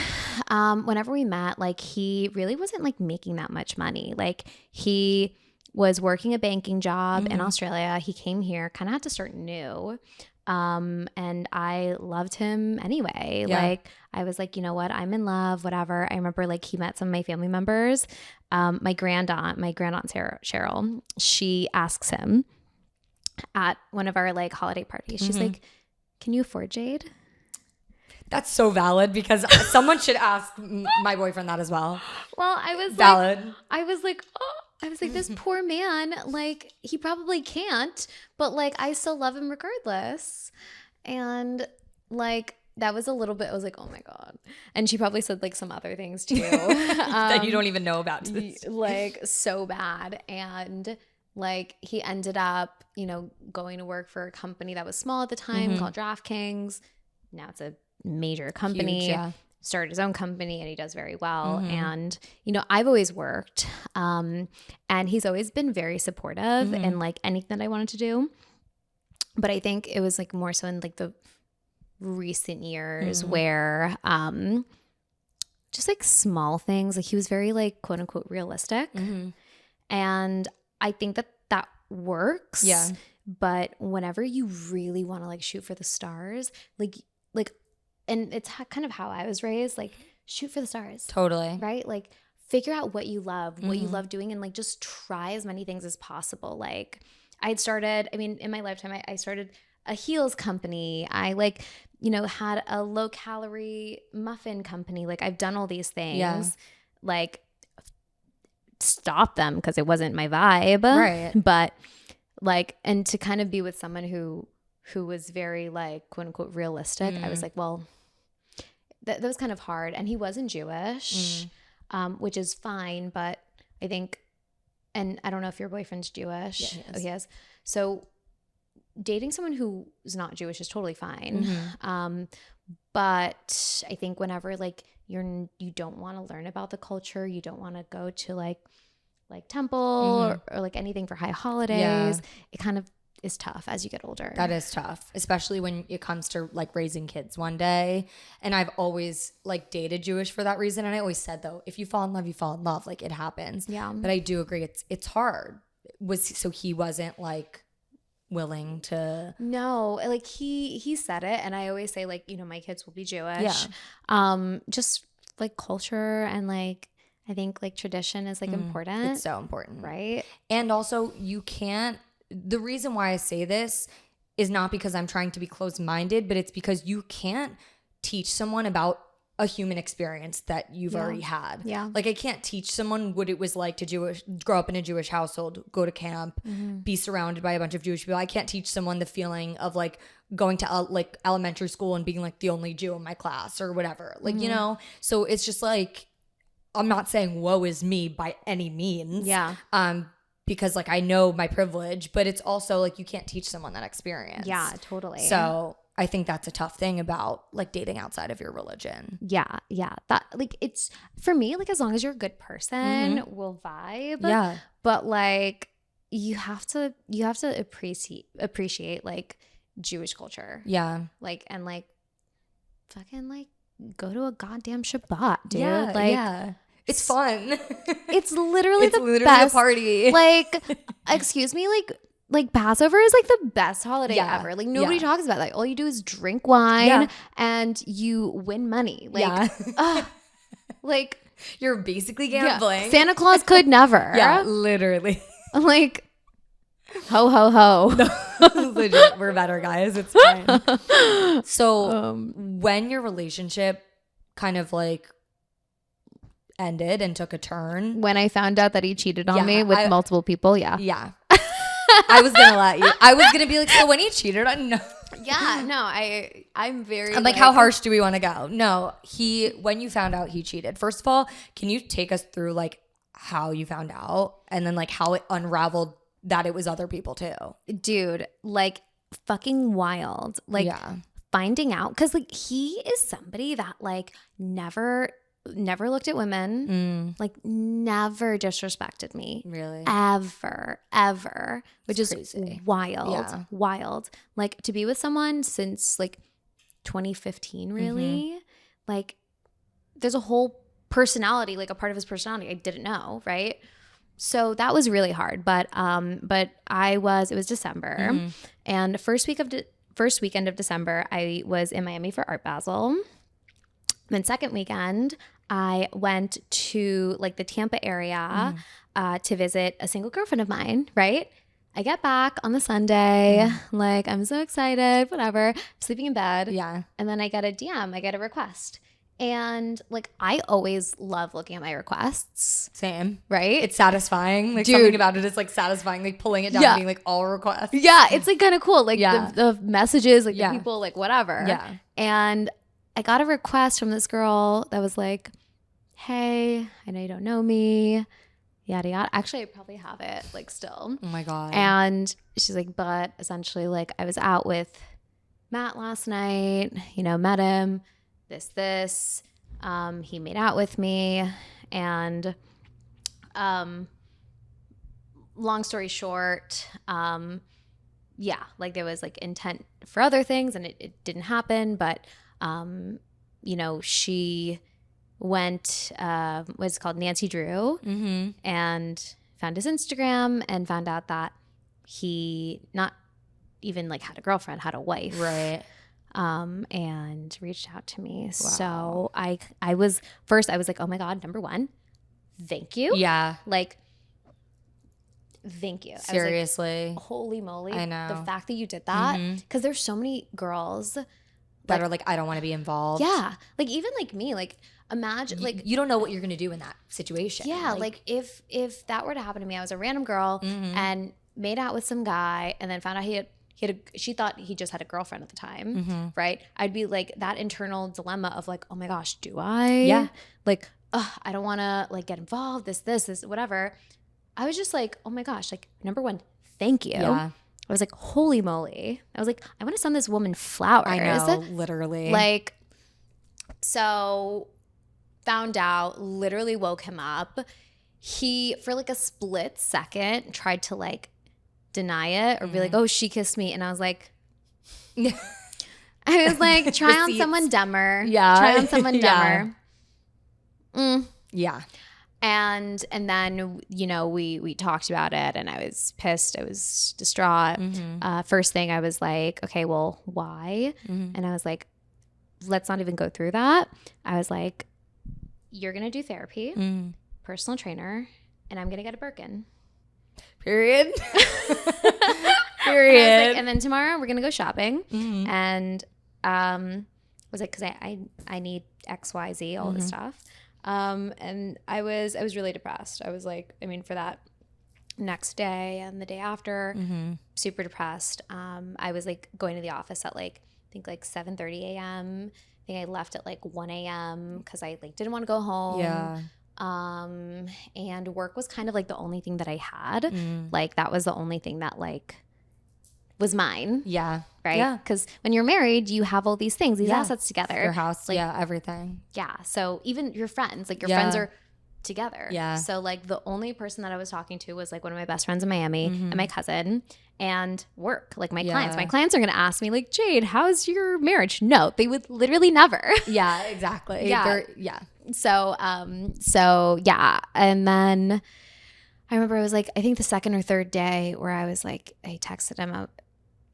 [SPEAKER 3] whenever we met, like he really wasn't like making that much money. Like he was working a banking job in Australia. He came here, kind of had to start new. And I loved him anyway.
[SPEAKER 2] Yeah.
[SPEAKER 3] Like I was like, you know what? I'm in love, whatever. I remember like he met some of my family members. My grandaunt Cheryl, she asks him at one of our like holiday parties. She's like, can you afford Jade?
[SPEAKER 2] That's so valid because someone should ask my boyfriend that as well.
[SPEAKER 3] Well, I was
[SPEAKER 2] valid.
[SPEAKER 3] I was like, this poor man, like he probably can't, but like I still love him regardless. And like that was a little bit, I was like, oh my God. And she probably said like some other things too.
[SPEAKER 2] That you don't even know about.
[SPEAKER 3] Like so bad. And like he ended up, you know, going to work for a company that was small at the time called DraftKings. Now it's a major company.
[SPEAKER 2] Huge,
[SPEAKER 3] started his own company and he does very well. And, you know, I've always worked and he's always been very supportive in like anything that I wanted to do. But I think it was like more so in like the recent years where just like small things, like he was very like quote unquote realistic. And I think that works.
[SPEAKER 2] Yeah.
[SPEAKER 3] But whenever you really want to like shoot for the stars, like, and it's kind of how I was raised, like shoot for the stars.
[SPEAKER 2] Totally.
[SPEAKER 3] Right? Like figure out what you love, what you love doing, and like just try as many things as possible. Like in my lifetime, I started a heels company. I like, you know, had a low calorie muffin company. Like I've done all these things, like stop them because it wasn't my vibe.
[SPEAKER 2] Right.
[SPEAKER 3] But like, and to kind of be with someone who was very like quote unquote realistic, I was like, well, that was kind of hard. And he wasn't Jewish, which is fine. But I think, and I don't know if your boyfriend's Jewish.
[SPEAKER 2] Yeah, he is.
[SPEAKER 3] Oh, he is. So dating someone who's not Jewish is totally fine. But I think whenever like you don't want to learn about the culture, you don't want to go to like temple or like anything for high holidays, it kind of is tough as you get older.
[SPEAKER 2] That is tough, especially when it comes to like raising kids one day. And I've always like dated Jewish for that reason. And I always said though, if you fall in love, you fall in love. Like it happens.
[SPEAKER 3] Yeah.
[SPEAKER 2] But I do agree, it's hard. So he wasn't like willing to.
[SPEAKER 3] No, like he said it, and I always say like, you know, my kids will be Jewish. Just like culture and like I think like tradition is like important.
[SPEAKER 2] It's so important,
[SPEAKER 3] right?
[SPEAKER 2] And also you can't. The reason why I say this is not because I'm trying to be closed-minded, but it's because you can't teach someone about a human experience that you've already had.
[SPEAKER 3] Yeah.
[SPEAKER 2] Like I can't teach someone what it was like to grow up in a Jewish household, go to camp, be surrounded by a bunch of Jewish people. I can't teach someone the feeling of like going to like elementary school and being like the only Jew in my class or whatever. Like, you know, so it's just like, I'm not saying woe is me by any means.
[SPEAKER 3] Yeah.
[SPEAKER 2] Because like I know my privilege, but it's also like you can't teach someone that experience.
[SPEAKER 3] Yeah, totally.
[SPEAKER 2] So I think that's a tough thing about like dating outside of your religion.
[SPEAKER 3] Yeah. That like it's for me, like as long as you're a good person, we'll vibe.
[SPEAKER 2] Yeah.
[SPEAKER 3] But like you have to appreciate like Jewish culture.
[SPEAKER 2] Yeah.
[SPEAKER 3] Like and like fucking like go to a goddamn Shabbat, dude.
[SPEAKER 2] Yeah.
[SPEAKER 3] Like
[SPEAKER 2] yeah. It's fun.
[SPEAKER 3] It's literally
[SPEAKER 2] it's
[SPEAKER 3] the
[SPEAKER 2] literally
[SPEAKER 3] best
[SPEAKER 2] a party.
[SPEAKER 3] Like, excuse me, like Passover is like the best holiday ever. Like nobody talks about it. Like all you do is drink wine and you win money. Like, like
[SPEAKER 2] you're basically gambling.
[SPEAKER 3] Santa Claus could never.
[SPEAKER 2] Yeah, literally.
[SPEAKER 3] Like, ho ho ho.
[SPEAKER 2] Legit, we're better guys. It's fine. So when your relationship kind of like ended and took a turn,
[SPEAKER 3] when I found out that he cheated on me with multiple people, yeah.
[SPEAKER 2] I was gonna let you. I was gonna be like, so when he cheated on no.
[SPEAKER 3] Yeah, no, I'm
[SPEAKER 2] like, how harsh do we want to go? No, when you found out he cheated, first of all, can you take us through like how you found out and then like how it unraveled that it was other people too?
[SPEAKER 3] Dude, like fucking wild. Like finding out, because like he is somebody that like never looked at women, like never disrespected me.
[SPEAKER 2] Really?
[SPEAKER 3] Ever. Which is
[SPEAKER 2] crazy.
[SPEAKER 3] Wild. Like to be with someone since like 2015 really, like there's a whole personality, like a part of his personality I didn't know, right? So that was really hard. But it was December and first weekend of December I was in Miami for Art Basel. Then second weekend, I went to like the Tampa area to visit a single girlfriend of mine, right? I get back on the Sunday, like I'm so excited, whatever, sleeping in bed.
[SPEAKER 2] Yeah.
[SPEAKER 3] And then I get a DM, I get a request. And like I always love looking at my requests.
[SPEAKER 2] Same.
[SPEAKER 3] Right?
[SPEAKER 2] It's satisfying. Like,
[SPEAKER 3] dude,
[SPEAKER 2] something about it is like satisfying, like pulling it down and being like all requests.
[SPEAKER 3] Yeah, it's like kind of cool. Like the messages, like the people, like whatever.
[SPEAKER 2] Yeah.
[SPEAKER 3] And I got a request from this girl that was like, hey, I know you don't know me, yada yada. Actually, I probably have it like still.
[SPEAKER 2] Oh my God.
[SPEAKER 3] And she's like, but essentially like I was out with Matt last night, you know, met him, this. He made out with me. And long story short, like there was like intent for other things and it didn't happen. But you know, she went, what's it called, Nancy Drew, and found his Instagram and found out that he not even like had a girlfriend, had a wife.
[SPEAKER 2] Right.
[SPEAKER 3] And reached out to me. Wow. So I was like, oh my God, number one, thank you.
[SPEAKER 2] Yeah.
[SPEAKER 3] Like, thank you.
[SPEAKER 2] Seriously.
[SPEAKER 3] Like, holy moly.
[SPEAKER 2] I know.
[SPEAKER 3] The fact that you did that. Because there's so many girls
[SPEAKER 2] that are like, I don't want to be involved.
[SPEAKER 3] Yeah. Like even like me, like imagine like
[SPEAKER 2] you don't know what you're going to do in that situation.
[SPEAKER 3] Yeah. Like if that were to happen to me, I was a random girl and made out with some guy and then found out she thought he just had a girlfriend at the time. Right. I'd be like that internal dilemma of like, oh my gosh, do I?
[SPEAKER 2] Yeah.
[SPEAKER 3] Like, I don't want to like get involved, this, whatever. I was just like, oh my gosh, like number one, thank you.
[SPEAKER 2] Yeah.
[SPEAKER 3] I was like, holy moly. I was like, I want to send this woman flowers.
[SPEAKER 2] I know, literally.
[SPEAKER 3] Like, so found out, literally woke him up. He, for like a split second, tried to like deny it or be like, oh, she kissed me. And I was like, try on someone dumber.
[SPEAKER 2] Yeah.
[SPEAKER 3] Try on someone dumber.
[SPEAKER 2] Yeah.
[SPEAKER 3] And then, you know, we talked about it and I was pissed. I was distraught. First thing I was like, okay, well, why? And I was like, let's not even go through that. I was like, you're going to do therapy, personal trainer, and I'm going to get a Birkin.
[SPEAKER 2] Period.
[SPEAKER 3] Period. And then tomorrow we're going to go shopping. And was like, because I need XYZ, all this stuff. And I was really depressed. I was like, I mean, for that next day and the day after, super depressed. I was like going to the office at like, I think like 7:30 a.m. I think I left at like 1 a.m. because I like didn't want to go home.
[SPEAKER 2] Yeah.
[SPEAKER 3] And work was kind of like the only thing that I had. Like that was the only thing that like was mine.
[SPEAKER 2] Yeah.
[SPEAKER 3] Right?
[SPEAKER 2] Yeah.
[SPEAKER 3] Because when you're married, you have all these things, these assets together.
[SPEAKER 2] Your house,
[SPEAKER 3] like,
[SPEAKER 2] everything.
[SPEAKER 3] Yeah. So even your friends, like your friends are together.
[SPEAKER 2] Yeah.
[SPEAKER 3] So like the only person that I was talking to was like one of my best friends in Miami and my cousin and work, like my clients. My clients are going to ask me like, Jade, how's your marriage? No, they would literally never.
[SPEAKER 2] Yeah, exactly.
[SPEAKER 3] Yeah. So yeah. And then I remember it was like, I think the second or third day where I was like, I texted him,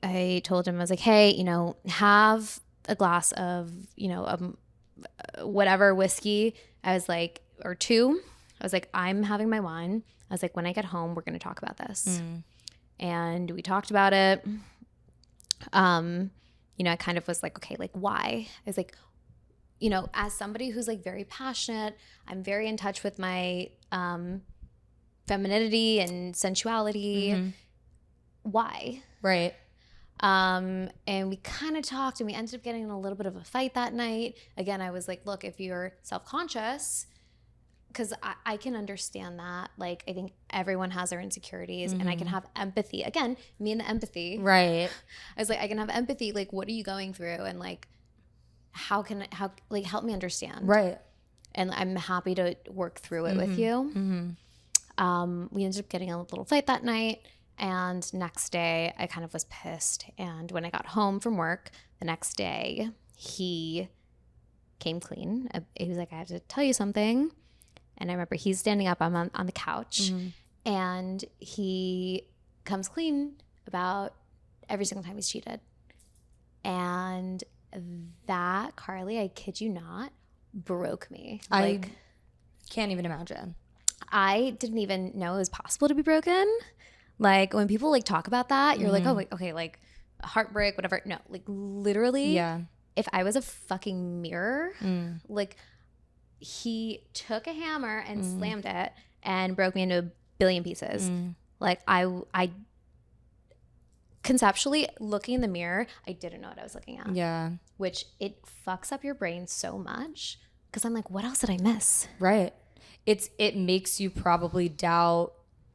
[SPEAKER 3] I told him, I was like, hey, you know, have a glass of, you know, whatever whiskey. I was like, or two. I was like, I'm having my wine. I was like, when I get home, we're going to talk about this. And we talked about it. You know, I kind of was like, okay, like why? I was like, you know, as somebody who's like very passionate, I'm very in touch with my femininity and sensuality. Why?
[SPEAKER 2] Right.
[SPEAKER 3] And we kind of talked and we ended up getting in a little bit of a fight that night. Again, I was like, look, if you're self-conscious, because I can understand that. Like, I think everyone has their insecurities and I can have empathy. Again, me and the empathy.
[SPEAKER 2] Right.
[SPEAKER 3] I was like, I can have empathy. Like, what are you going through? And like, how like, help me understand.
[SPEAKER 2] Right.
[SPEAKER 3] And I'm happy to work through it with you. We ended up getting a little fight that night. And next day, I kind of was pissed. And when I got home from work the next day, he came clean. He was like, I have to tell you something. And I remember he's standing up. I'm on the couch. And he comes clean about every single time he's cheated. And that, Carly, I kid you not, broke me.
[SPEAKER 2] I can't even imagine.
[SPEAKER 3] I didn't even know it was possible to be broken. Like when people like talk about that, you're like, oh, wait, okay, like heartbreak, whatever. No, like literally, if I was a fucking mirror, like he took a hammer and slammed it and broke me into a billion pieces. Like I conceptually looking in the mirror, I didn't know what I was looking at.
[SPEAKER 2] Yeah.
[SPEAKER 3] Which it fucks up your brain so much because I'm like, what else did I miss?
[SPEAKER 2] Right. It makes you probably doubt,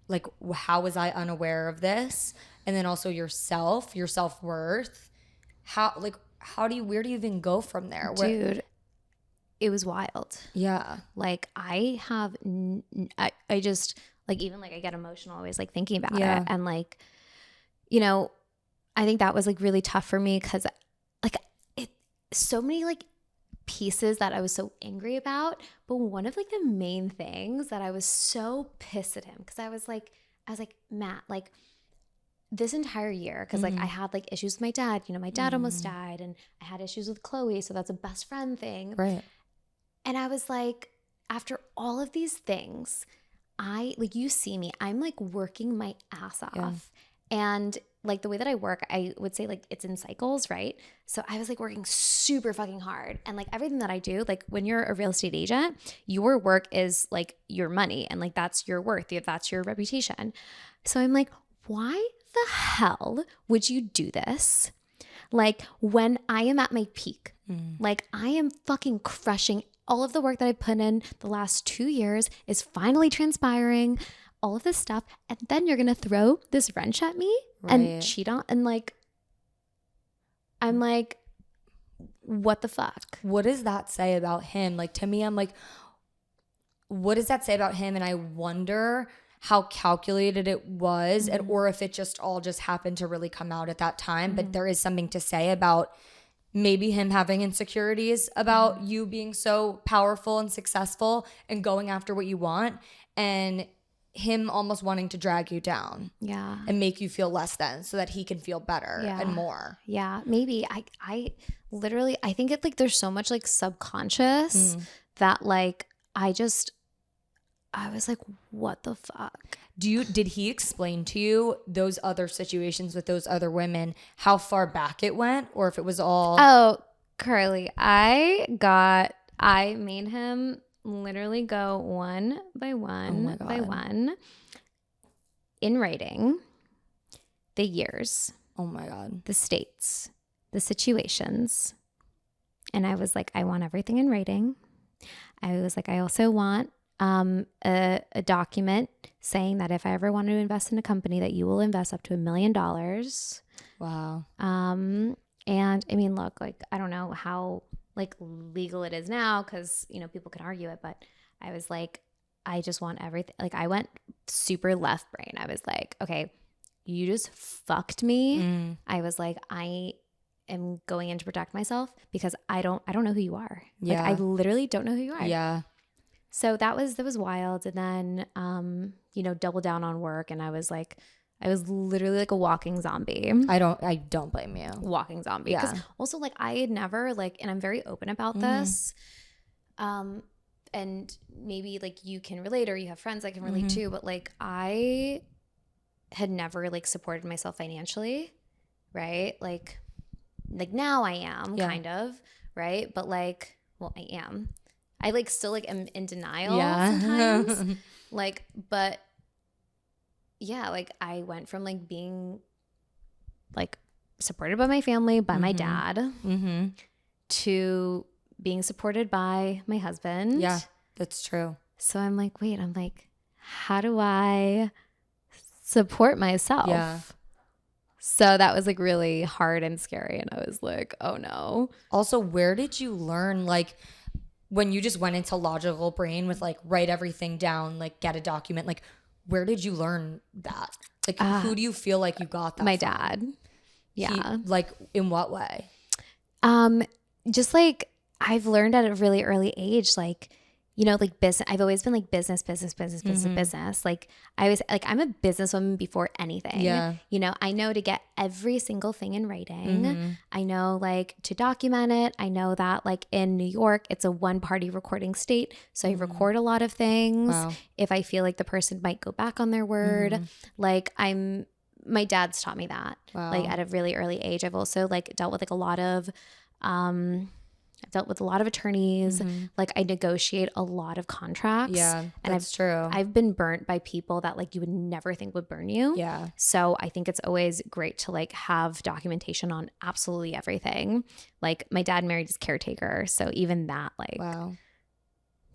[SPEAKER 2] like, how was I unaware of this? And then also your self-worth. Where do you even go from there?
[SPEAKER 3] Dude, it was wild.
[SPEAKER 2] Yeah.
[SPEAKER 3] Like I just like, even like I get emotional always like thinking about it. And like, you know, I think that was like really tough for me because like so many like pieces that I was so angry about, but one of like the main things that I was so pissed at him because I was like Matt, like this entire year, because like I had like issues with my dad, you know, my dad almost died, and I had issues with Chloe, so that's a best friend thing,
[SPEAKER 2] right?
[SPEAKER 3] And I was like, after all of these things, I like, you see me, I'm like working my ass off, and like the way that I work, I would say like it's in cycles, right? So I was like working super fucking hard. And like everything that I do, like when you're a real estate agent, your work is like your money and like that's your worth, that's your reputation. So I'm like, why the hell would you do this? Like when I am at my peak, like I am fucking crushing all of the work that I put in the last 2 years is finally transpiring, all of this stuff, and then you're gonna throw this wrench at me and cheat on, and like I'm like, what the fuck?
[SPEAKER 2] What does that say about him? Like to me, I'm like, what does that say about him? And I wonder how calculated it was, and or if it just all just happened to really come out at that time. But there is something to say about maybe him having insecurities about you being so powerful and successful and going after what you want, and him almost wanting to drag you down and make you feel less than so that he can feel better and more.
[SPEAKER 3] Maybe I literally, I think it like there's so much like subconscious that like I was like, what the fuck?
[SPEAKER 2] Did he explain to you those other situations with those other women, how far back it went, or if it was all?
[SPEAKER 3] Oh, Carly, I made him literally go one by one by one in writing the years.
[SPEAKER 2] Oh my God.
[SPEAKER 3] The states, the situations. And I was like, I want everything in writing. I was like, I also want a document saying that if I ever want to invest in a company, that you will invest up to $1 million.
[SPEAKER 2] Wow.
[SPEAKER 3] And I mean, look, like, I don't know how like legal it is now, because, you know, people can argue it, but I was like, I just want everything. Like, I went super left brain. I was like, okay, you just fucked me. I was like, I am going in to protect myself because I don't know who you are.
[SPEAKER 2] Yeah.
[SPEAKER 3] Like, I literally don't know who you are.
[SPEAKER 2] Yeah.
[SPEAKER 3] So that was wild. And then, you know, double down on work. And I was literally like a walking zombie.
[SPEAKER 2] I don't blame you.
[SPEAKER 3] Walking zombie. Because also, like, I had never, like, and I'm very open about this. And maybe like you can relate, or you have friends that can relate too. But like, I had never like supported myself financially, right? Like now I am kind of, right? But like, well, I am. I like still like am in denial sometimes. Like, but yeah, like I went from like being like supported by my family, by my dad, to being supported by my husband.
[SPEAKER 2] Yeah, that's true.
[SPEAKER 3] So I'm like, wait, how do I support myself?
[SPEAKER 2] Yeah.
[SPEAKER 3] So that was like really hard and scary. And I was like, oh no.
[SPEAKER 2] Also, where did you learn, like, when you just went into logical brain with like write everything down, like get a document, like where did you learn that? Like who do you feel like you got that
[SPEAKER 3] my
[SPEAKER 2] from?
[SPEAKER 3] dad. Yeah.
[SPEAKER 2] Like in what way?
[SPEAKER 3] Just like I've learned at a really early age, like, you know, like business. I've always been like business. Like I was like, I'm a businesswoman before anything.
[SPEAKER 2] Yeah.
[SPEAKER 3] You know, I know to get every single thing in writing. I know like to document it. I know that like in New York, it's a one-party recording state. So I record a lot of things.
[SPEAKER 2] Wow.
[SPEAKER 3] If I feel like the person might go back on their word, like my dad's taught me that.
[SPEAKER 2] Wow.
[SPEAKER 3] Like at a really early age. I've also like dealt with like a lot of, I've dealt with a lot of attorneys. Like I negotiate a lot of contracts.
[SPEAKER 2] Yeah, that's true.
[SPEAKER 3] I've been burnt by people that like you would never think would burn you.
[SPEAKER 2] Yeah.
[SPEAKER 3] So I think it's always great to like have documentation on absolutely everything. Like my dad married his caretaker. So even that, like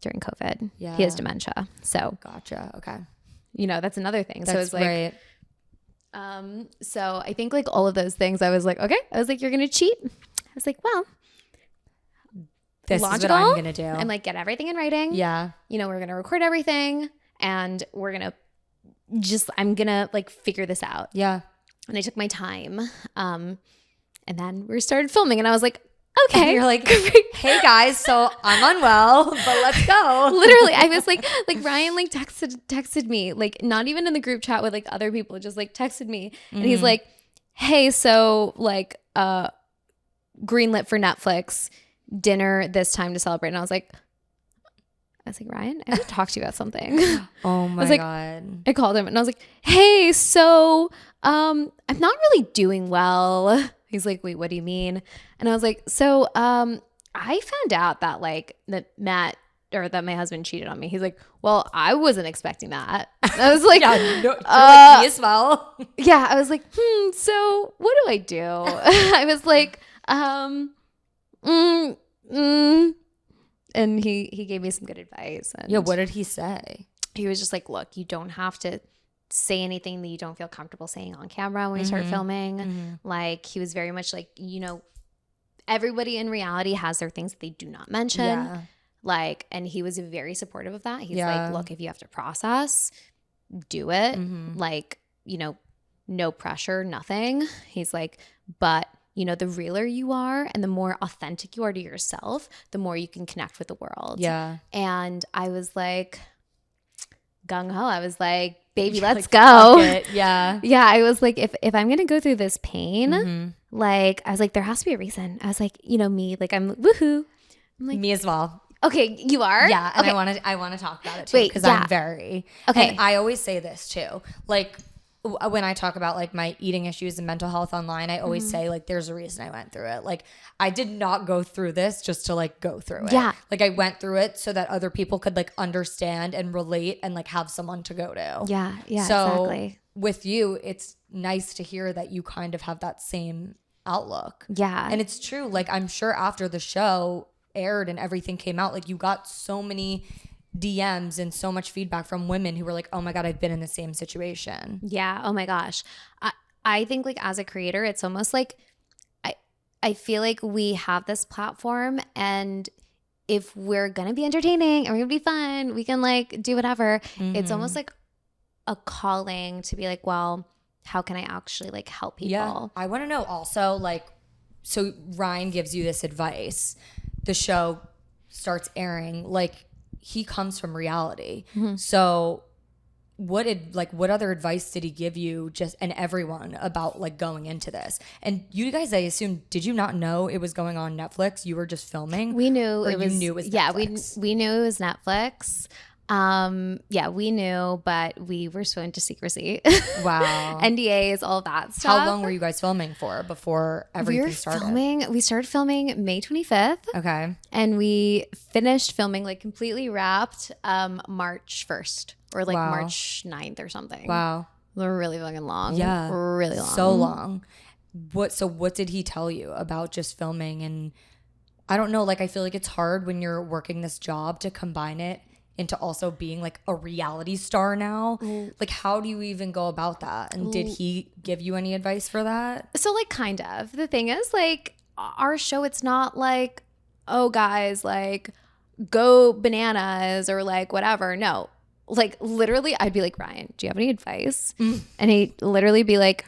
[SPEAKER 3] during COVID, he has dementia. So
[SPEAKER 2] gotcha. Okay.
[SPEAKER 3] You know, that's another thing.
[SPEAKER 2] That's
[SPEAKER 3] so it's like,
[SPEAKER 2] right.
[SPEAKER 3] So I think like all of those things, I was like, okay. I was like, you're going to cheat? I was like, well,
[SPEAKER 2] this
[SPEAKER 3] logical,
[SPEAKER 2] is what I'm gonna do.
[SPEAKER 3] And like get everything in writing.
[SPEAKER 2] Yeah.
[SPEAKER 3] You know, we're gonna record everything, and we're gonna I'm gonna like figure this out.
[SPEAKER 2] Yeah.
[SPEAKER 3] And I took my time, and then we started filming, and I was like, okay.
[SPEAKER 2] And you're like, hey guys, so I'm unwell, but let's go.
[SPEAKER 3] Literally, I was like Ryan like texted me, like not even in the group chat with like other people, just like texted me, and he's like, hey, so like greenlit for Netflix. Dinner this time to celebrate. And I was like, Ryan, I have to talk to you about something.
[SPEAKER 2] Oh my God. I
[SPEAKER 3] called him and I was like, hey, so I'm not really doing well. He's like, wait, what do you mean? And I was like, so I found out that like that my husband cheated on me. He's like, well, I wasn't expecting that. And I was like,
[SPEAKER 2] yeah, no, like me as well.
[SPEAKER 3] Yeah, I was like, so what do I do? I was like, and he gave me some good advice. And
[SPEAKER 2] yeah, what did he say?
[SPEAKER 3] He was just like, look, you don't have to say anything that you don't feel comfortable saying on camera when you start filming. Like he was very much like, you know, everybody in reality has their things that they do not mention.
[SPEAKER 2] Yeah.
[SPEAKER 3] Like, and he was very supportive of that. He's like, look, if you have to process, do it. Like, you know, no pressure, nothing. He's like, but you know, the realer you are and the more authentic you are to yourself, the more you can connect with the world.
[SPEAKER 2] Yeah.
[SPEAKER 3] And I was like, gung ho. I was like, baby, let's go.
[SPEAKER 2] Yeah.
[SPEAKER 3] Yeah. I was like, if I'm going to go through this pain, like, I was like, there has to be a reason. I was like, you know, me, like, I'm woohoo. I'm like,
[SPEAKER 2] me as well.
[SPEAKER 3] Okay, you are?
[SPEAKER 2] Yeah. And
[SPEAKER 3] okay.
[SPEAKER 2] I want to talk about it too. Because I'm very,
[SPEAKER 3] okay.
[SPEAKER 2] And I always say this too. Like, when I talk about like my eating issues and mental health online, I always say like there's a reason I went through it. Like I did not go through this just to like go through it.
[SPEAKER 3] Yeah.
[SPEAKER 2] Like I went through it so that other people could like understand and relate and like have someone to go to.
[SPEAKER 3] Yeah. Yeah.
[SPEAKER 2] So
[SPEAKER 3] Exactly.
[SPEAKER 2] with you, it's nice to hear that you kind of have that same outlook.
[SPEAKER 3] Yeah.
[SPEAKER 2] And it's true. Like I'm sure after the show aired and everything came out, like you got so many DMs and so much feedback from women who were like, oh my God, I've been in the same situation.
[SPEAKER 3] Yeah. Oh my gosh. I think like as a creator, it's almost like I feel like we have this platform, and if we're going to be entertaining and we're going to be fun, we can like do whatever. It's almost like a calling to be like, well, how can I actually like help people?
[SPEAKER 2] Yeah. I want to know also, like, so Ryan gives you this advice. The show starts airing. Like, he comes from reality. So what other advice did he give you and everyone about like going into this? And you guys, I assume, did you not know it was going on Netflix? You were just filming?
[SPEAKER 3] We knew
[SPEAKER 2] or
[SPEAKER 3] it was.
[SPEAKER 2] You knew it was
[SPEAKER 3] yeah,
[SPEAKER 2] Netflix?
[SPEAKER 3] we knew it was Netflix. Yeah, we knew, but we were sworn to secrecy.
[SPEAKER 2] Wow.
[SPEAKER 3] NDAs, all that stuff.
[SPEAKER 2] How long were you guys filming for before everything started?
[SPEAKER 3] We started filming May 25th.
[SPEAKER 2] Okay.
[SPEAKER 3] And we finished filming, like completely wrapped, March 1st or like
[SPEAKER 2] Wow.
[SPEAKER 3] March 9th or something.
[SPEAKER 2] Wow.
[SPEAKER 3] They're really fucking long.
[SPEAKER 2] Yeah.
[SPEAKER 3] Really long.
[SPEAKER 2] So long. What did he tell you about just filming? And I don't know, like I feel like it's hard when you're working this job to combine it into also being like a reality star now. Like how do you even go about that? And did he give you any advice for that?
[SPEAKER 3] So like kind of. The thing is like our show, it's not like, oh guys, like go bananas or like whatever. No. Like literally I'd be like, Ryan, do you have any advice? And he'd literally be like,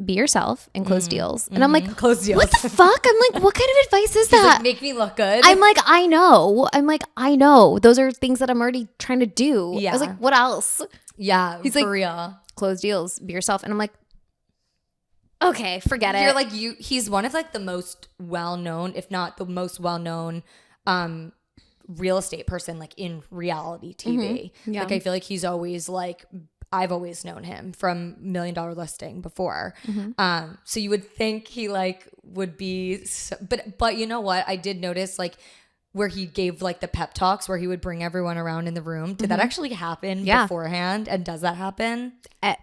[SPEAKER 3] be yourself and close deals. And I'm like,
[SPEAKER 2] Close deals.
[SPEAKER 3] what the fuck? I'm like, what kind of advice is that?
[SPEAKER 2] Like, make me look good.
[SPEAKER 3] I'm like, I know. Those are things that I'm already trying to do.
[SPEAKER 2] Yeah.
[SPEAKER 3] I was like, what else?
[SPEAKER 2] Yeah,
[SPEAKER 3] He's
[SPEAKER 2] for
[SPEAKER 3] like,
[SPEAKER 2] real.
[SPEAKER 3] Close deals, be yourself. And I'm like, okay, forget it.
[SPEAKER 2] You're like he's one of like the most well-known, if not the most well-known real estate person like in reality TV.
[SPEAKER 3] Yeah.
[SPEAKER 2] Like I feel like he's always like, I've always known him from $1 Million Listing before. So you would think he like would be, but you know what? I did notice like where he gave like the pep talks where he would bring everyone around in the room. Did that actually happen beforehand? And does that happen?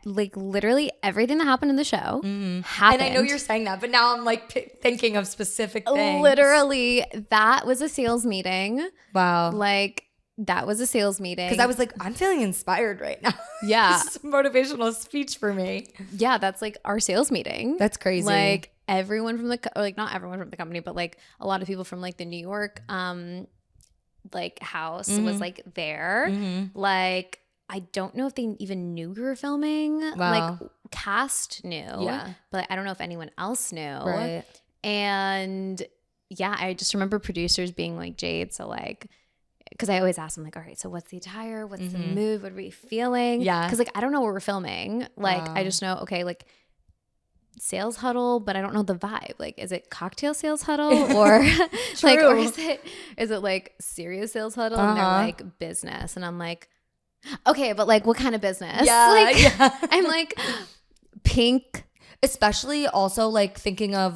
[SPEAKER 3] Like literally everything that happened in the show happened.
[SPEAKER 2] And I know you're saying that, but now I'm like thinking of specific things.
[SPEAKER 3] Literally, that was a sales meeting.
[SPEAKER 2] Wow.
[SPEAKER 3] Like that was a sales meeting.
[SPEAKER 2] Because I was like, I'm feeling inspired right now.
[SPEAKER 3] Yeah.
[SPEAKER 2] This is a motivational speech for me.
[SPEAKER 3] Yeah, that's like our sales meeting.
[SPEAKER 2] That's crazy.
[SPEAKER 3] Like everyone from or like not everyone from the company, but like a lot of people from like the New York like house was like there. Like I don't know if they even knew we were filming.
[SPEAKER 2] Wow.
[SPEAKER 3] Like cast knew.
[SPEAKER 2] Yeah.
[SPEAKER 3] But I don't know if anyone else knew.
[SPEAKER 2] Right.
[SPEAKER 3] And yeah, I just remember producers being like, Jade, so like, because I always ask them like, all right, so what's the attire? What's the mood? What are we feeling?
[SPEAKER 2] Yeah.
[SPEAKER 3] Because like I don't know what we're filming. Like I just know, okay, like sales huddle, but I don't know the vibe. Like, is it cocktail sales huddle or like, or is it like serious sales huddle and they're like business? And I'm like, okay, but like what kind of business?
[SPEAKER 2] Yeah,
[SPEAKER 3] like, I'm like pink.
[SPEAKER 2] Especially also like thinking of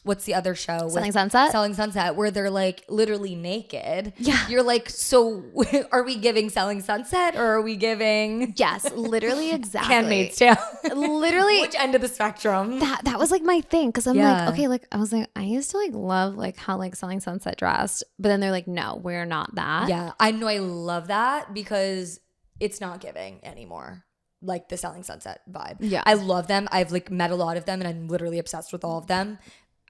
[SPEAKER 2] what's the other show?
[SPEAKER 3] Selling Sunset?
[SPEAKER 2] Selling Sunset, where they're like literally naked.
[SPEAKER 3] Yeah.
[SPEAKER 2] You're like, so are we giving Selling Sunset or are we giving
[SPEAKER 3] Yes, literally exactly.
[SPEAKER 2] Handmaid's Tale?
[SPEAKER 3] Literally.
[SPEAKER 2] Which end of the spectrum?
[SPEAKER 3] That was like my thing because I'm like, okay, like I was like, I used to like love like how like Selling Sunset dressed, but then they're like, no, we're not that.
[SPEAKER 2] Yeah, I know. I love that because it's not giving anymore. Like the Selling Sunset vibe.
[SPEAKER 3] Yeah.
[SPEAKER 2] I love them. I've like met a lot of them and I'm literally obsessed with all of them.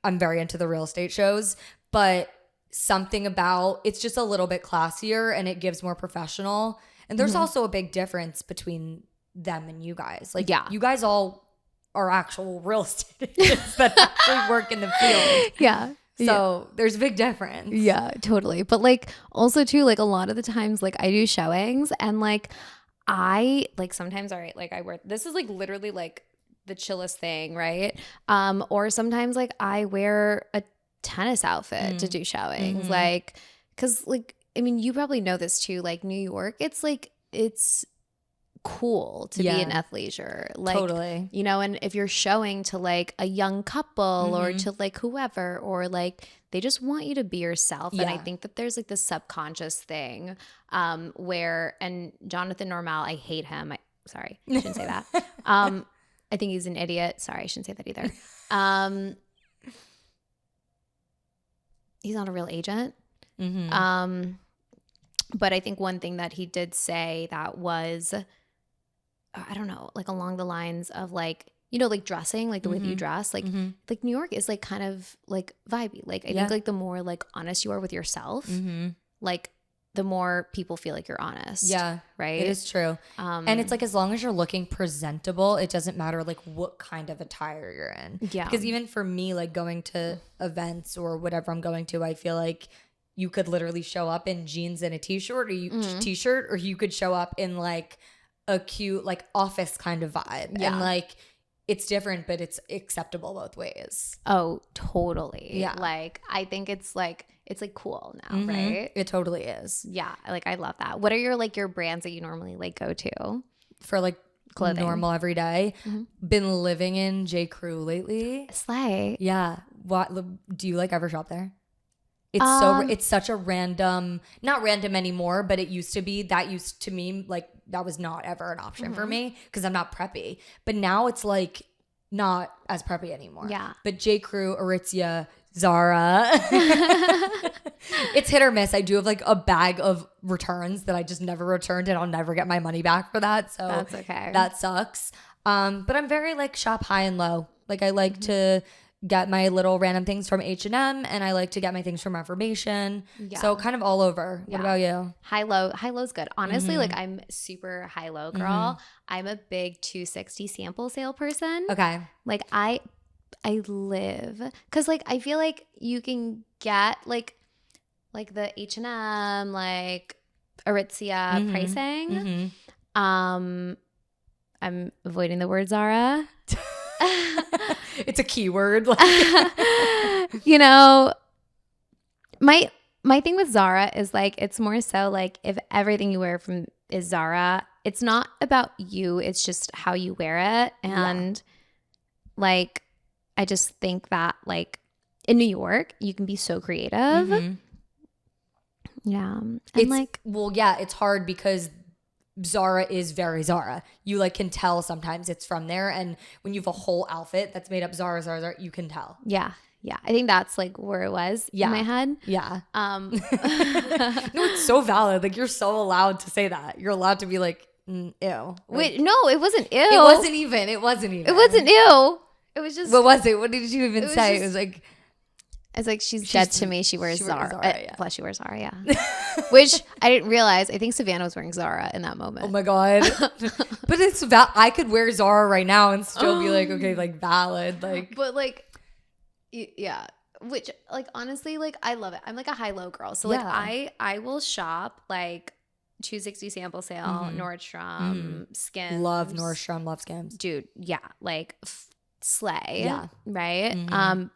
[SPEAKER 2] I'm very into the real estate shows, but something about it's just a little bit classier and it gives more professional. And there's also a big difference between them and you guys. Like you guys all are actual real estate agents that actually work in the field.
[SPEAKER 3] Yeah.
[SPEAKER 2] So there's a big difference.
[SPEAKER 3] Yeah, totally. But like also too, like a lot of the times like I do showings and like I like sometimes, all right, like I wear, this is like literally like the chillest thing, right? Or sometimes like I wear a tennis outfit to do showings. Like, cause like, I mean, you probably know this too, like New York, it's like, it's cool to be in athleisure. Like,
[SPEAKER 2] totally.
[SPEAKER 3] you know, and if you're showing to like a young couple or to like whoever, or like they just want you to be yourself. And I think that there's like this subconscious thing where, and Jonathan Normal, I hate him. Sorry, I shouldn't say that. I think he's an idiot. Sorry, I shouldn't say that either. He's not a real agent. But I think one thing that he did say that was, I don't know, like along the lines of like, you know, like dressing, like the way that you dress, like New York is like kind of like vibey. Like I think like the more like honest you are with yourself, like the more people feel like you're honest. Yeah. Right.
[SPEAKER 2] It is true. And it's like, as long as you're looking presentable, it doesn't matter like what kind of attire you're in. Yeah. Because even for me, like going to events or whatever I'm going to, I feel like you could literally show up in jeans and a t-shirt, or t-shirt, or you could show up in like a cute like office kind of vibe. Yeah. And like it's different, but it's acceptable both ways.
[SPEAKER 3] Oh, totally. Yeah. Like I think it's like cool now, right?
[SPEAKER 2] It totally is.
[SPEAKER 3] Yeah. Like I love that. What are your brands that you normally like go to
[SPEAKER 2] for like clothing? Normal every day? Been living in J. Crew lately.
[SPEAKER 3] Slay.
[SPEAKER 2] Yeah. What do you like ever shop there? It's it's such a random, not random anymore, but it used to be. That used to me like that was not ever an option for me because I'm not preppy. But now it's like not as preppy anymore. Yeah. But J. Crew, Aritzia, Zara. It's hit or miss. I do have like a bag of returns that I just never returned, and I'll never get my money back for that. So
[SPEAKER 3] that's okay.
[SPEAKER 2] That sucks. But I'm very like shop high and low. Like I like to get my little random things from H&M, and I like to get my things from Reformation. Yeah. So kind of all over. What about you?
[SPEAKER 3] High-low's good. Honestly, like I'm super high-low girl. I'm a big 260 sample sale person. Okay. Like I live, because like I feel like you can get like the H&M, like Aritzia pricing. I'm avoiding the word Zara.
[SPEAKER 2] It's a keyword.
[SPEAKER 3] You know, my thing with Zara is like, it's more so like if everything you wear from is Zara, it's not about you, it's just how you wear it. And like I just think that like in New York you can be so creative. Yeah. And
[SPEAKER 2] it's hard because Zara is very Zara. You like can tell sometimes it's from there, and when you have a whole outfit that's made up Zara, you can tell.
[SPEAKER 3] Yeah. I think that's like where it was in my head. Yeah.
[SPEAKER 2] No, it's so valid. Like you're so allowed to say that. You're allowed to be like, ew. Like,
[SPEAKER 3] wait, no, it wasn't ew.
[SPEAKER 2] It wasn't even.
[SPEAKER 3] It wasn't ew. It was just.
[SPEAKER 2] What was it? What did you even say? It was like.
[SPEAKER 3] It's like she's dead to me. She wears Zara. Plus she wears Zara, yeah. Which I didn't realize. I think Savannah was wearing Zara in that moment.
[SPEAKER 2] Oh my God. But it's I could wear Zara right now and still be like, okay, like valid. Like,
[SPEAKER 3] but like, yeah. Which like, honestly, like I love it. I'm like a high-low girl. So like I will shop like 260 sample sale, Nordstrom, Skims.
[SPEAKER 2] Love Nordstrom, love Skims.
[SPEAKER 3] Dude, yeah. Like slay. Yeah. Right?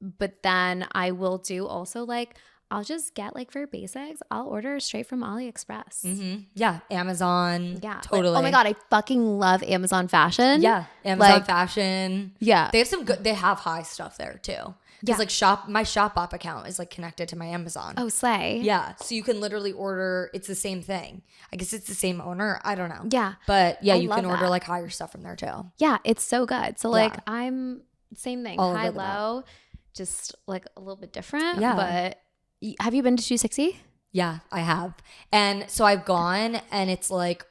[SPEAKER 3] But then I will do also like, I'll just get like for basics, I'll order straight from AliExpress.
[SPEAKER 2] Yeah. Amazon.
[SPEAKER 3] Yeah.
[SPEAKER 2] Totally.
[SPEAKER 3] Like, oh my God, I fucking love Amazon fashion.
[SPEAKER 2] Yeah. Amazon fashion.
[SPEAKER 3] Yeah.
[SPEAKER 2] They have some good, they have high stuff there too. Because like my Shopbop account is like connected to my Amazon.
[SPEAKER 3] Oh, slay.
[SPEAKER 2] Yeah. So you can literally order, it's the same thing. I guess it's the same owner. I don't know.
[SPEAKER 3] Yeah.
[SPEAKER 2] But yeah, you can order like higher stuff from there too.
[SPEAKER 3] Yeah. It's so good. So like I'm same thing. High, low. Just like a little bit different. Yeah. But have you been to 260?
[SPEAKER 2] Yeah, I have. And so I've gone, and it's like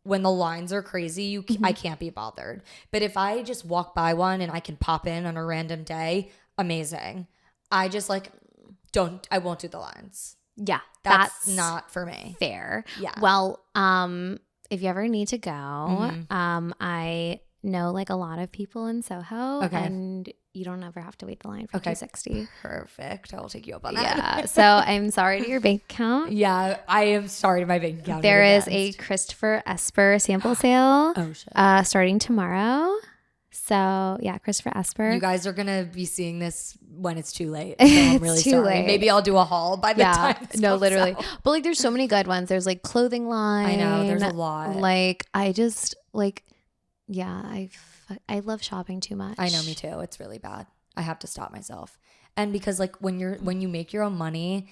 [SPEAKER 2] when the lines are crazy, I can't be bothered. But if I just walk by one and I can pop in on a random day, amazing. I just like I won't do the lines.
[SPEAKER 3] Yeah.
[SPEAKER 2] That's not for me.
[SPEAKER 3] Fair. Yeah. Well, if you ever need to go, I know like a lot of people in Soho. Okay. And you don't ever have to wait the line for 260.
[SPEAKER 2] Perfect. I will take you up on that.
[SPEAKER 3] Yeah. So I'm sorry to your bank account.
[SPEAKER 2] Yeah, I am sorry to my bank account.
[SPEAKER 3] There is a Christopher Esper sample sale starting tomorrow. So yeah, Christopher Esper.
[SPEAKER 2] You guys are gonna be seeing this when it's too late. So I'm really
[SPEAKER 3] too
[SPEAKER 2] sorry.
[SPEAKER 3] late.
[SPEAKER 2] Maybe I'll do a haul by the time this
[SPEAKER 3] no,
[SPEAKER 2] comes
[SPEAKER 3] literally.
[SPEAKER 2] out.
[SPEAKER 3] But like, there's so many good ones. There's like clothing line.
[SPEAKER 2] I know, there's a lot.
[SPEAKER 3] Like, I just like, yeah, I love shopping too much.
[SPEAKER 2] I know, me too. It's really bad. I have to stop myself. And because like when you make your own money,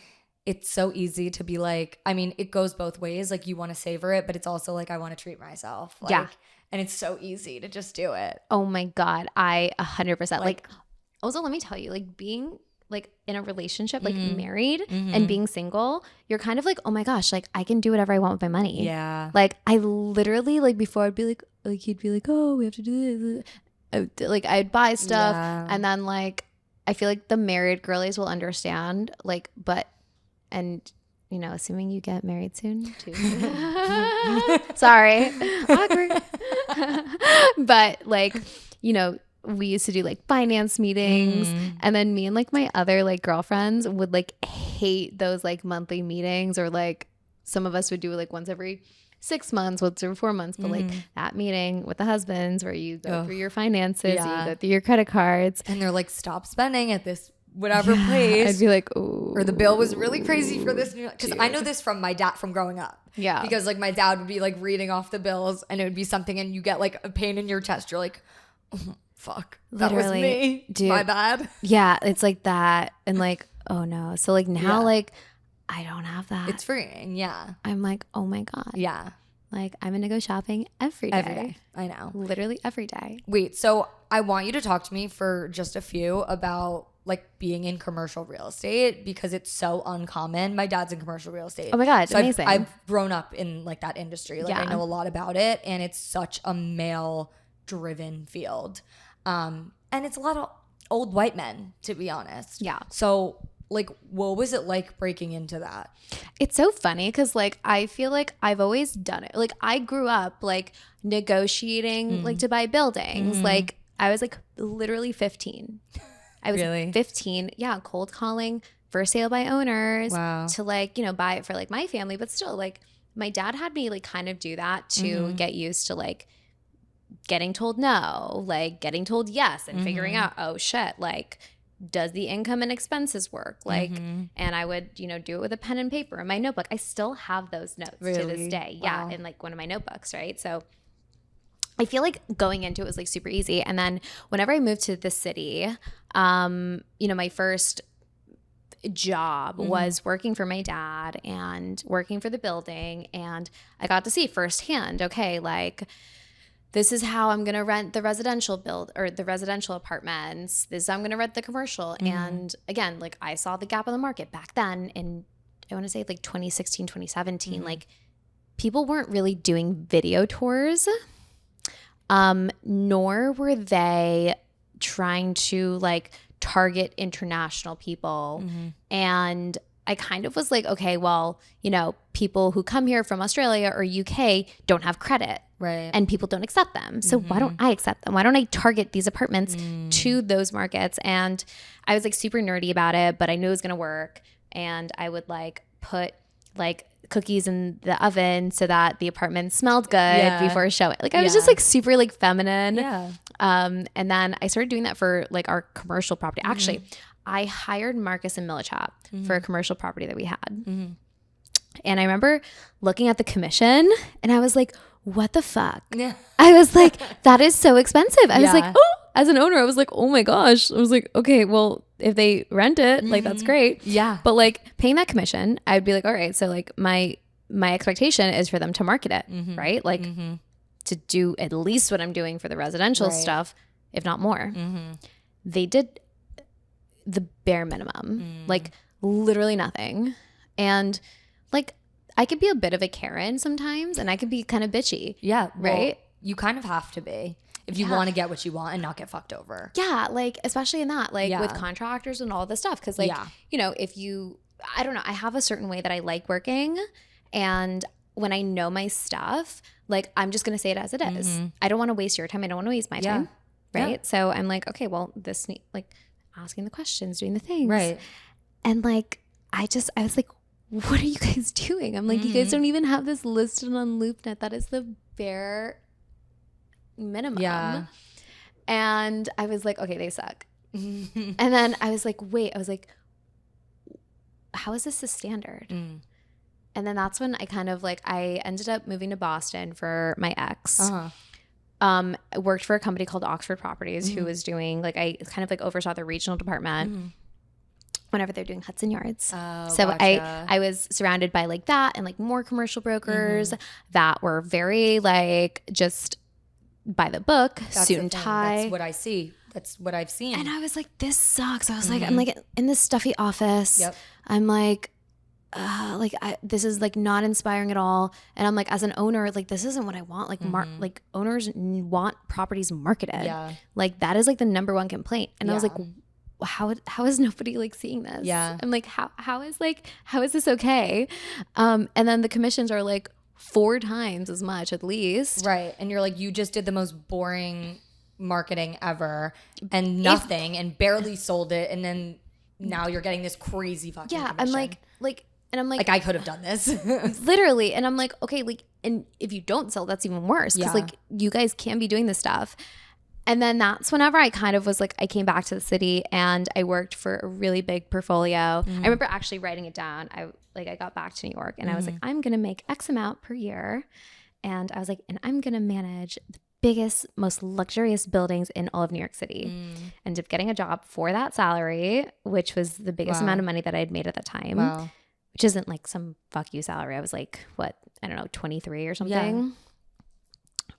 [SPEAKER 2] it's so easy to be like, I mean, it goes both ways. Like you want to savor it, but it's also like I want to treat myself. Like,
[SPEAKER 3] yeah.
[SPEAKER 2] And it's so easy to just do it.
[SPEAKER 3] Oh my God. I 100%. Like also, let me tell you, like being like in a relationship, like married and being single, you're kind of like, oh my gosh, like I can do whatever I want with my money.
[SPEAKER 2] Yeah.
[SPEAKER 3] Like I literally, like before I'd be like he'd be like, oh, we have to do this. Like I'd buy stuff and then like, I feel like the married girlies will understand, like, but, and you know, assuming you get married soon too. Sorry. Awkward. But like, you know, we used to do like finance meetings and then me and like my other like girlfriends would like hate those like monthly meetings, or like some of us would do it like once every 6 months, once every 4 months, but like that meeting with the husbands where you go through your finances, you go through your credit cards,
[SPEAKER 2] and they're like, stop spending at this whatever place.
[SPEAKER 3] I'd be like, oh,
[SPEAKER 2] or the bill was really crazy for this, because I know this from my dad from growing up.
[SPEAKER 3] Yeah,
[SPEAKER 2] because like my dad would be like reading off the bills and it would be something, and you get like a pain in your chest. You're like, oh, fuck, that was me, dude. My bad.
[SPEAKER 3] Yeah, it's like that, and like, oh no. So like now, like I don't have that.
[SPEAKER 2] It's freeing. Yeah,
[SPEAKER 3] I'm like, oh my God.
[SPEAKER 2] Yeah.
[SPEAKER 3] Like I'm gonna go shopping every day.
[SPEAKER 2] Every day. I know.
[SPEAKER 3] Literally every day.
[SPEAKER 2] Wait, so I want you to talk to me for just a few about like being in commercial real estate, because it's so uncommon. My dad's in commercial real estate.
[SPEAKER 3] Oh my God,
[SPEAKER 2] so
[SPEAKER 3] amazing.
[SPEAKER 2] I've grown up in like that industry. Like I know a lot about it, and it's such a male driven field. And it's a lot of old white men, to be honest.
[SPEAKER 3] Yeah.
[SPEAKER 2] So like, what was it like breaking into that?
[SPEAKER 3] It's so funny because like I feel like I've always done it. Like I grew up like negotiating like to buy buildings. Like I was like literally 15. I was 15. Yeah, cold calling for sale by owners to like, you know, buy it for like my family. But still, like my dad had me like kind of do that to get used to like getting told no, like getting told yes, and figuring out, oh shit, like does the income and expenses work? Like, and I would, you know, do it with a pen and paper in my notebook. I still have those notes to this day. Wow. Yeah. In like one of my notebooks. Right. So I feel like going into it was like super easy. And then whenever I moved to the city, you know, my first job was working for my dad and working for the building. And I got to see firsthand, okay, like, this is how I'm going to rent the residential the residential apartments. This is how I'm going to rent the commercial. And again, like I saw the gap in the market back then in, I want to say like 2016, 2017, like people weren't really doing video tours, nor were they trying to like target international people. And I kind of was like, okay, well, you know, people who come here from Australia or UK don't have credit.
[SPEAKER 2] Right.
[SPEAKER 3] And people don't accept them. So why don't I accept them? Why don't I target these apartments to those markets? And I was like super nerdy about it, but I knew it was going to work. And I would like put like cookies in the oven so that the apartment smelled good before showing. Like I was just like super like feminine. Yeah. And then I started doing that for like our commercial property. Actually, I hired Marcus and Millichap for a commercial property that we had. And I remember looking at the commission and I was like, what the fuck? Yeah. I was like, that is so expensive. I was like, oh, as an owner, I was like, oh my gosh. I was like, okay, well, if they rent it, like that's great. Yeah. But like paying that commission, I'd be like, all right, so like my expectation is for them to market it, right? Like to do at least what I'm doing for the residential stuff, if not more. They did the bare minimum, like literally nothing. And like, I could be a bit of a Karen sometimes, and I could be kind of bitchy. Yeah. Right?
[SPEAKER 2] Well, you kind of have to be if you want to get what you want and not get fucked over.
[SPEAKER 3] Yeah. Like, especially in that, like with contractors and all this stuff. Cause like, you know, if you, I don't know, I have a certain way that I like working. And when I know my stuff, like, I'm just going to say it as it is. I don't want to waste your time. I don't want to waste my time. Right. Yeah. So I'm like, okay, well, this, like asking the questions, doing the things. Right. And like, I was like, what are you guys doing? I'm like, you guys don't even have this listed on LoopNet. That is the bare minimum. Yeah. And I was like, okay, they suck. And then I was like, wait, how is this the standard? And then that's when I kind of like, I ended up moving to Boston for my ex. I worked for a company called Oxford Properties who was doing like, I kind of like oversaw the regional department whenever they're doing Hudson Yards. So
[SPEAKER 2] gotcha.
[SPEAKER 3] I was surrounded by like that and like more commercial brokers that were very like just by the book, suit and tie.
[SPEAKER 2] That's what I see. That's what I've seen.
[SPEAKER 3] And I was like, this sucks. I was like, I'm like in this stuffy office. I'm like, this is like not inspiring at all. And I'm like, as an owner, like this isn't what I want. Like like owners want properties marketed. Like that is like the number one complaint. And I was like, how is nobody like seeing this? I'm like, how is this okay? And then the commissions are like 4 times as much at least.
[SPEAKER 2] Right. And you're like, you just did the most boring marketing ever and nothing and barely sold it. And then now you're getting this crazy fucking commission.
[SPEAKER 3] I'm like,
[SPEAKER 2] I could have done this.
[SPEAKER 3] Literally. And I'm like, okay, like, and if you don't sell, that's even worse. Because like you guys can be doing this stuff. And then that's whenever I kind of was like, I came back to the city and I worked for a really big portfolio. I remember actually writing it down. I got back to New York and I was like, I'm going to make X amount per year. And I was like, and I'm going to manage the biggest, most luxurious buildings in all of New York City. Ended up getting a job for that salary, which was the biggest amount of money that I'd made at the time, which isn't like some fuck you salary. I was like, what, I don't know, 23 or something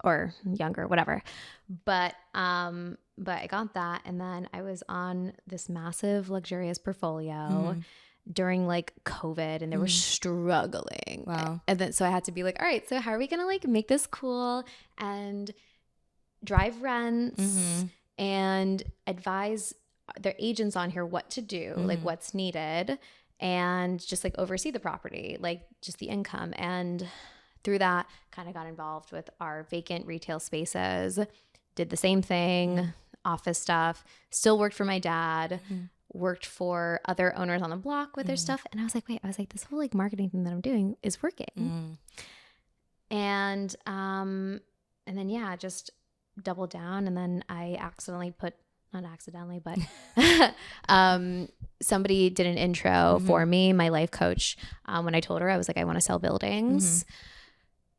[SPEAKER 3] or younger, whatever. But I got that. And then I was on this massive luxurious portfolio during like COVID and they were struggling. And then, so I had to be like, all right, so how are we going to like make this cool and drive rents and advise their agents on here what to do, like what's needed, and just like oversee the property, like just the income. And through that kind of got involved with our vacant retail spaces, did the same thing, office stuff, still worked for my dad, worked for other owners on the block with their stuff. And I was like, wait, this whole like marketing thing that I'm doing is working. And then just doubled down. And then I accidentally not accidentally, but somebody did an intro for me, my life coach. When I told her, I was like, I want to sell buildings.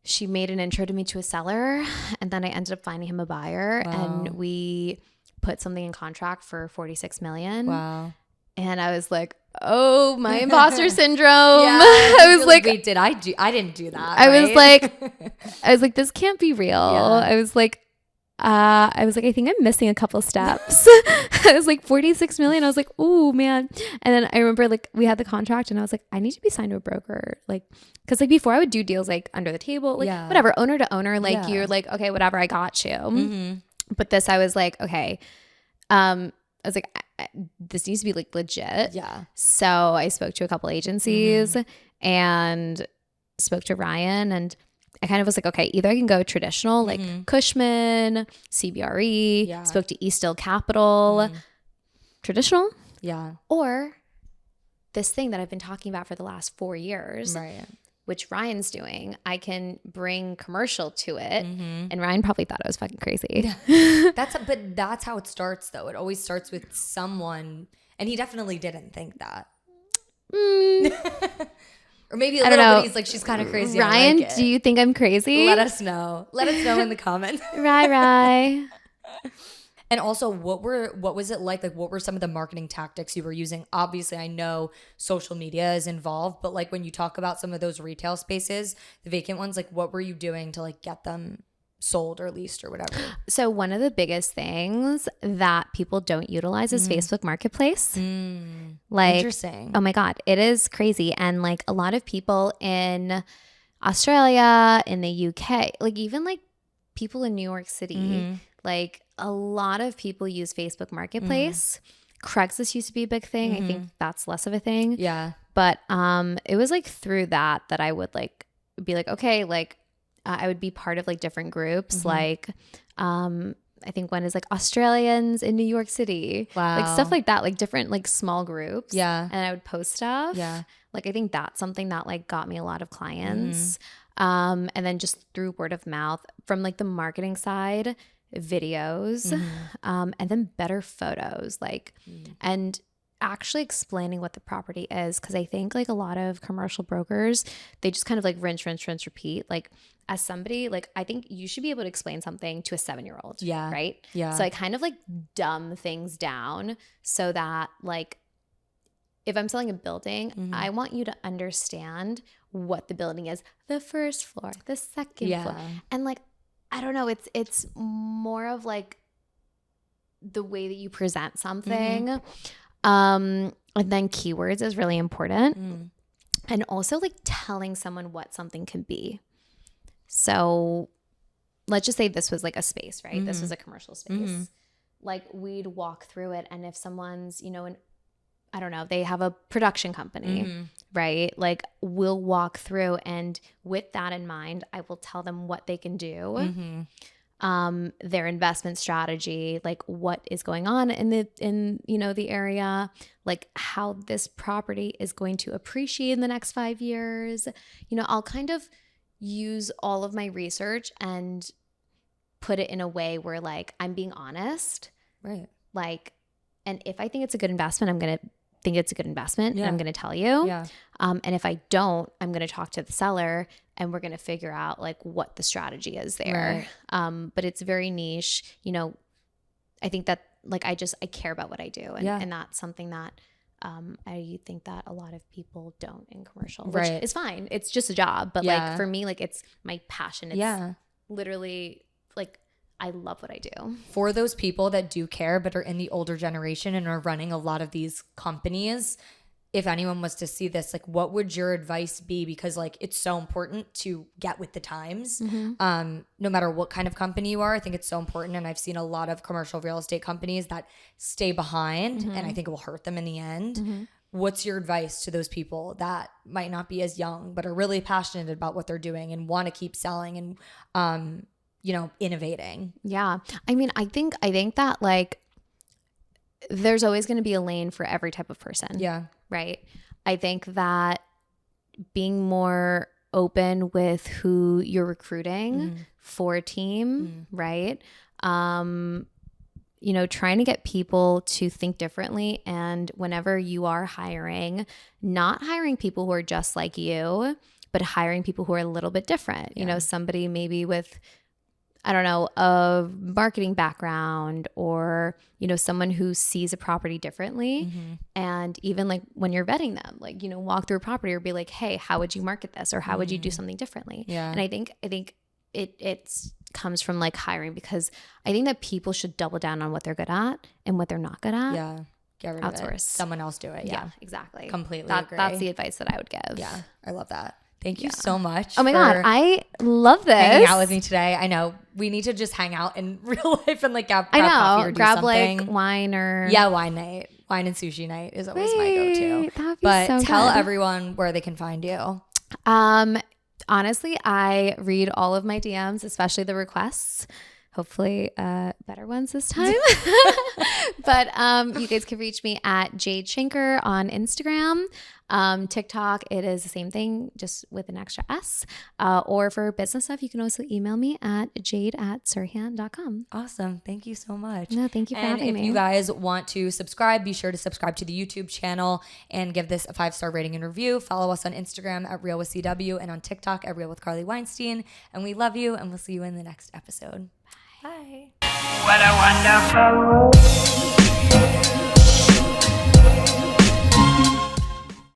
[SPEAKER 3] She made an intro to me to a seller, and then I ended up finding him a buyer, and we put something in contract for $46 million. And I was like, oh, my imposter syndrome. I was like,
[SPEAKER 2] wait, I didn't do that.
[SPEAKER 3] I was like, this can't be real. I was like, I think I'm missing a couple steps. I was like 46 million. I was like, oh man. And then I remember like we had the contract and I was like, I need to be signed to a broker. Like, cause like before I would do deals like under the table, like whatever, owner to owner, like you're like, okay, whatever, I got you. But this, I was like, okay. I was like, this needs to be like legit. So I spoke to a couple agencies and spoke to Ryan, and I kind of was like, okay, either I can go traditional, like Cushman, CBRE, spoke to East Hill Capital, traditional, or this thing that I've been talking about for the last 4 years, which Ryan's doing. I can bring commercial to it, and Ryan probably thought I was fucking crazy.
[SPEAKER 2] But that's how it starts, though. It always starts with someone, and he definitely didn't think that. Or maybe a little bit he's like, she's kind of crazy.
[SPEAKER 3] Ryan, do you think I'm crazy?
[SPEAKER 2] Let us know. Let us know in the comments.
[SPEAKER 3] Right.
[SPEAKER 2] And also, what was it like? Like, what were some of the marketing tactics you were using? Obviously, I know social media is involved, but like when you talk about some of those retail spaces, the vacant ones, like what were you doing to like get them sold or leased or whatever?
[SPEAKER 3] So one of the biggest things that people don't utilize is Facebook Marketplace. Like,
[SPEAKER 2] interesting.
[SPEAKER 3] Oh my God, it is crazy. And like a lot of people in Australia, in the UK, like even like people in New York City, like a lot of people use Facebook Marketplace. Craigslist used to be a big thing. I think that's less of a thing. But it was like through that I would like be like, okay, like I would be part of like different groups. Like I think one is like Australians in New York City. Like stuff like that, like different like small groups. And I would post stuff. Like I think that's something that like got me a lot of clients. And then just through word of mouth from like the marketing side, videos, and then better photos, like, and actually explaining what the property is. Cause I think like a lot of commercial brokers, they just kind of like rinse, repeat. Like as somebody, like I think you should be able to explain something to a 7-year-old.
[SPEAKER 2] Yeah.
[SPEAKER 3] Right.
[SPEAKER 2] Yeah.
[SPEAKER 3] So I kind of like dumb things down so that like, if I'm selling a building, I want you to understand what the building is, the first floor, the second floor. And like, I don't know, it's more of like the way that you present something. And then keywords is really important. And also like telling someone what something can be. So let's just say this was like a space, right? This was a commercial space. Like we'd walk through it, and if someone's, you know, I don't know, they have a production company, right? Like we'll walk through, and with that in mind, I will tell them what they can do, their investment strategy, like what is going on in you know, the area, like how this property is going to appreciate in the next 5 years. You know, I'll kind of use all of my research and put it in a way where like I'm being honest.
[SPEAKER 2] Right.
[SPEAKER 3] Like, and if I think it's a good investment, I'm going to think it's a good investment, and I'm going to tell you. And if I don't, I'm going to talk to the seller, and we're going to figure out like what the strategy is there. But it's very niche. You know, I think that like I care about what I do, and that's something that I think that a lot of people don't in commercial, which is fine. It's just a job, but like for me, like it's my passion. It's literally like I love what I do.
[SPEAKER 2] For those people that do care but are in the older generation and are running a lot of these companies, if anyone was to see this, like what would your advice be? Because like it's so important to get with the times. No matter what kind of company you are, I think it's so important. And I've seen a lot of commercial real estate companies that stay behind, and I think it will hurt them in the end. What's your advice to those people that might not be as young but are really passionate about what they're doing and want to keep selling and you know, innovating?
[SPEAKER 3] Yeah. I mean, I think that like there's always going to be a lane for every type of person. Yeah. Right. I think that being more open with who you're recruiting for a team, right? You know, trying to get people to think differently. And whenever you are hiring, not hiring people who are just like you, but hiring people who are a little bit different. You know, somebody maybe with, I don't know, a marketing background, or, you know, someone who sees a property differently. And even like when you're vetting them, like, you know, walk through a property or be like, hey, how would you market this? Or how would you do something differently? And I think it comes from like hiring, because I think that people should double down on what they're good at and what they're not good at.
[SPEAKER 2] Get rid
[SPEAKER 3] outsource.
[SPEAKER 2] Of it. Someone else do it.
[SPEAKER 3] Yeah, exactly.
[SPEAKER 2] Completely agree.
[SPEAKER 3] That's the advice that I would give.
[SPEAKER 2] Yeah, I love that. Thank you so much.
[SPEAKER 3] Oh my God, I love this.
[SPEAKER 2] Hanging out with me today. I know we need to just hang out in real life and like grab coffee or do
[SPEAKER 3] grab
[SPEAKER 2] something.
[SPEAKER 3] Like wine or
[SPEAKER 2] wine night. Wine and sushi night is always my go-to.
[SPEAKER 3] That'd be
[SPEAKER 2] but
[SPEAKER 3] so
[SPEAKER 2] tell
[SPEAKER 3] good.
[SPEAKER 2] everyone where they can find you.
[SPEAKER 3] Honestly, I read all of my DMs, especially the requests. Hopefully better ones this time. But you guys can reach me at Jade Shenker on Instagram. TikTok, it is the same thing, just with an extra S. Or for business stuff, you can also email me at jade@sirhan.com.
[SPEAKER 2] Awesome. Thank you so much.
[SPEAKER 3] No, thank you for having me.
[SPEAKER 2] If you guys want to subscribe, be sure to subscribe to the YouTube channel and give this a 5-star rating and review. Follow us on Instagram at Real with CW and on TikTok at Real with Carly Weinstein. And we love you, and we'll see you in the next episode. Bye.
[SPEAKER 1] What a wonderful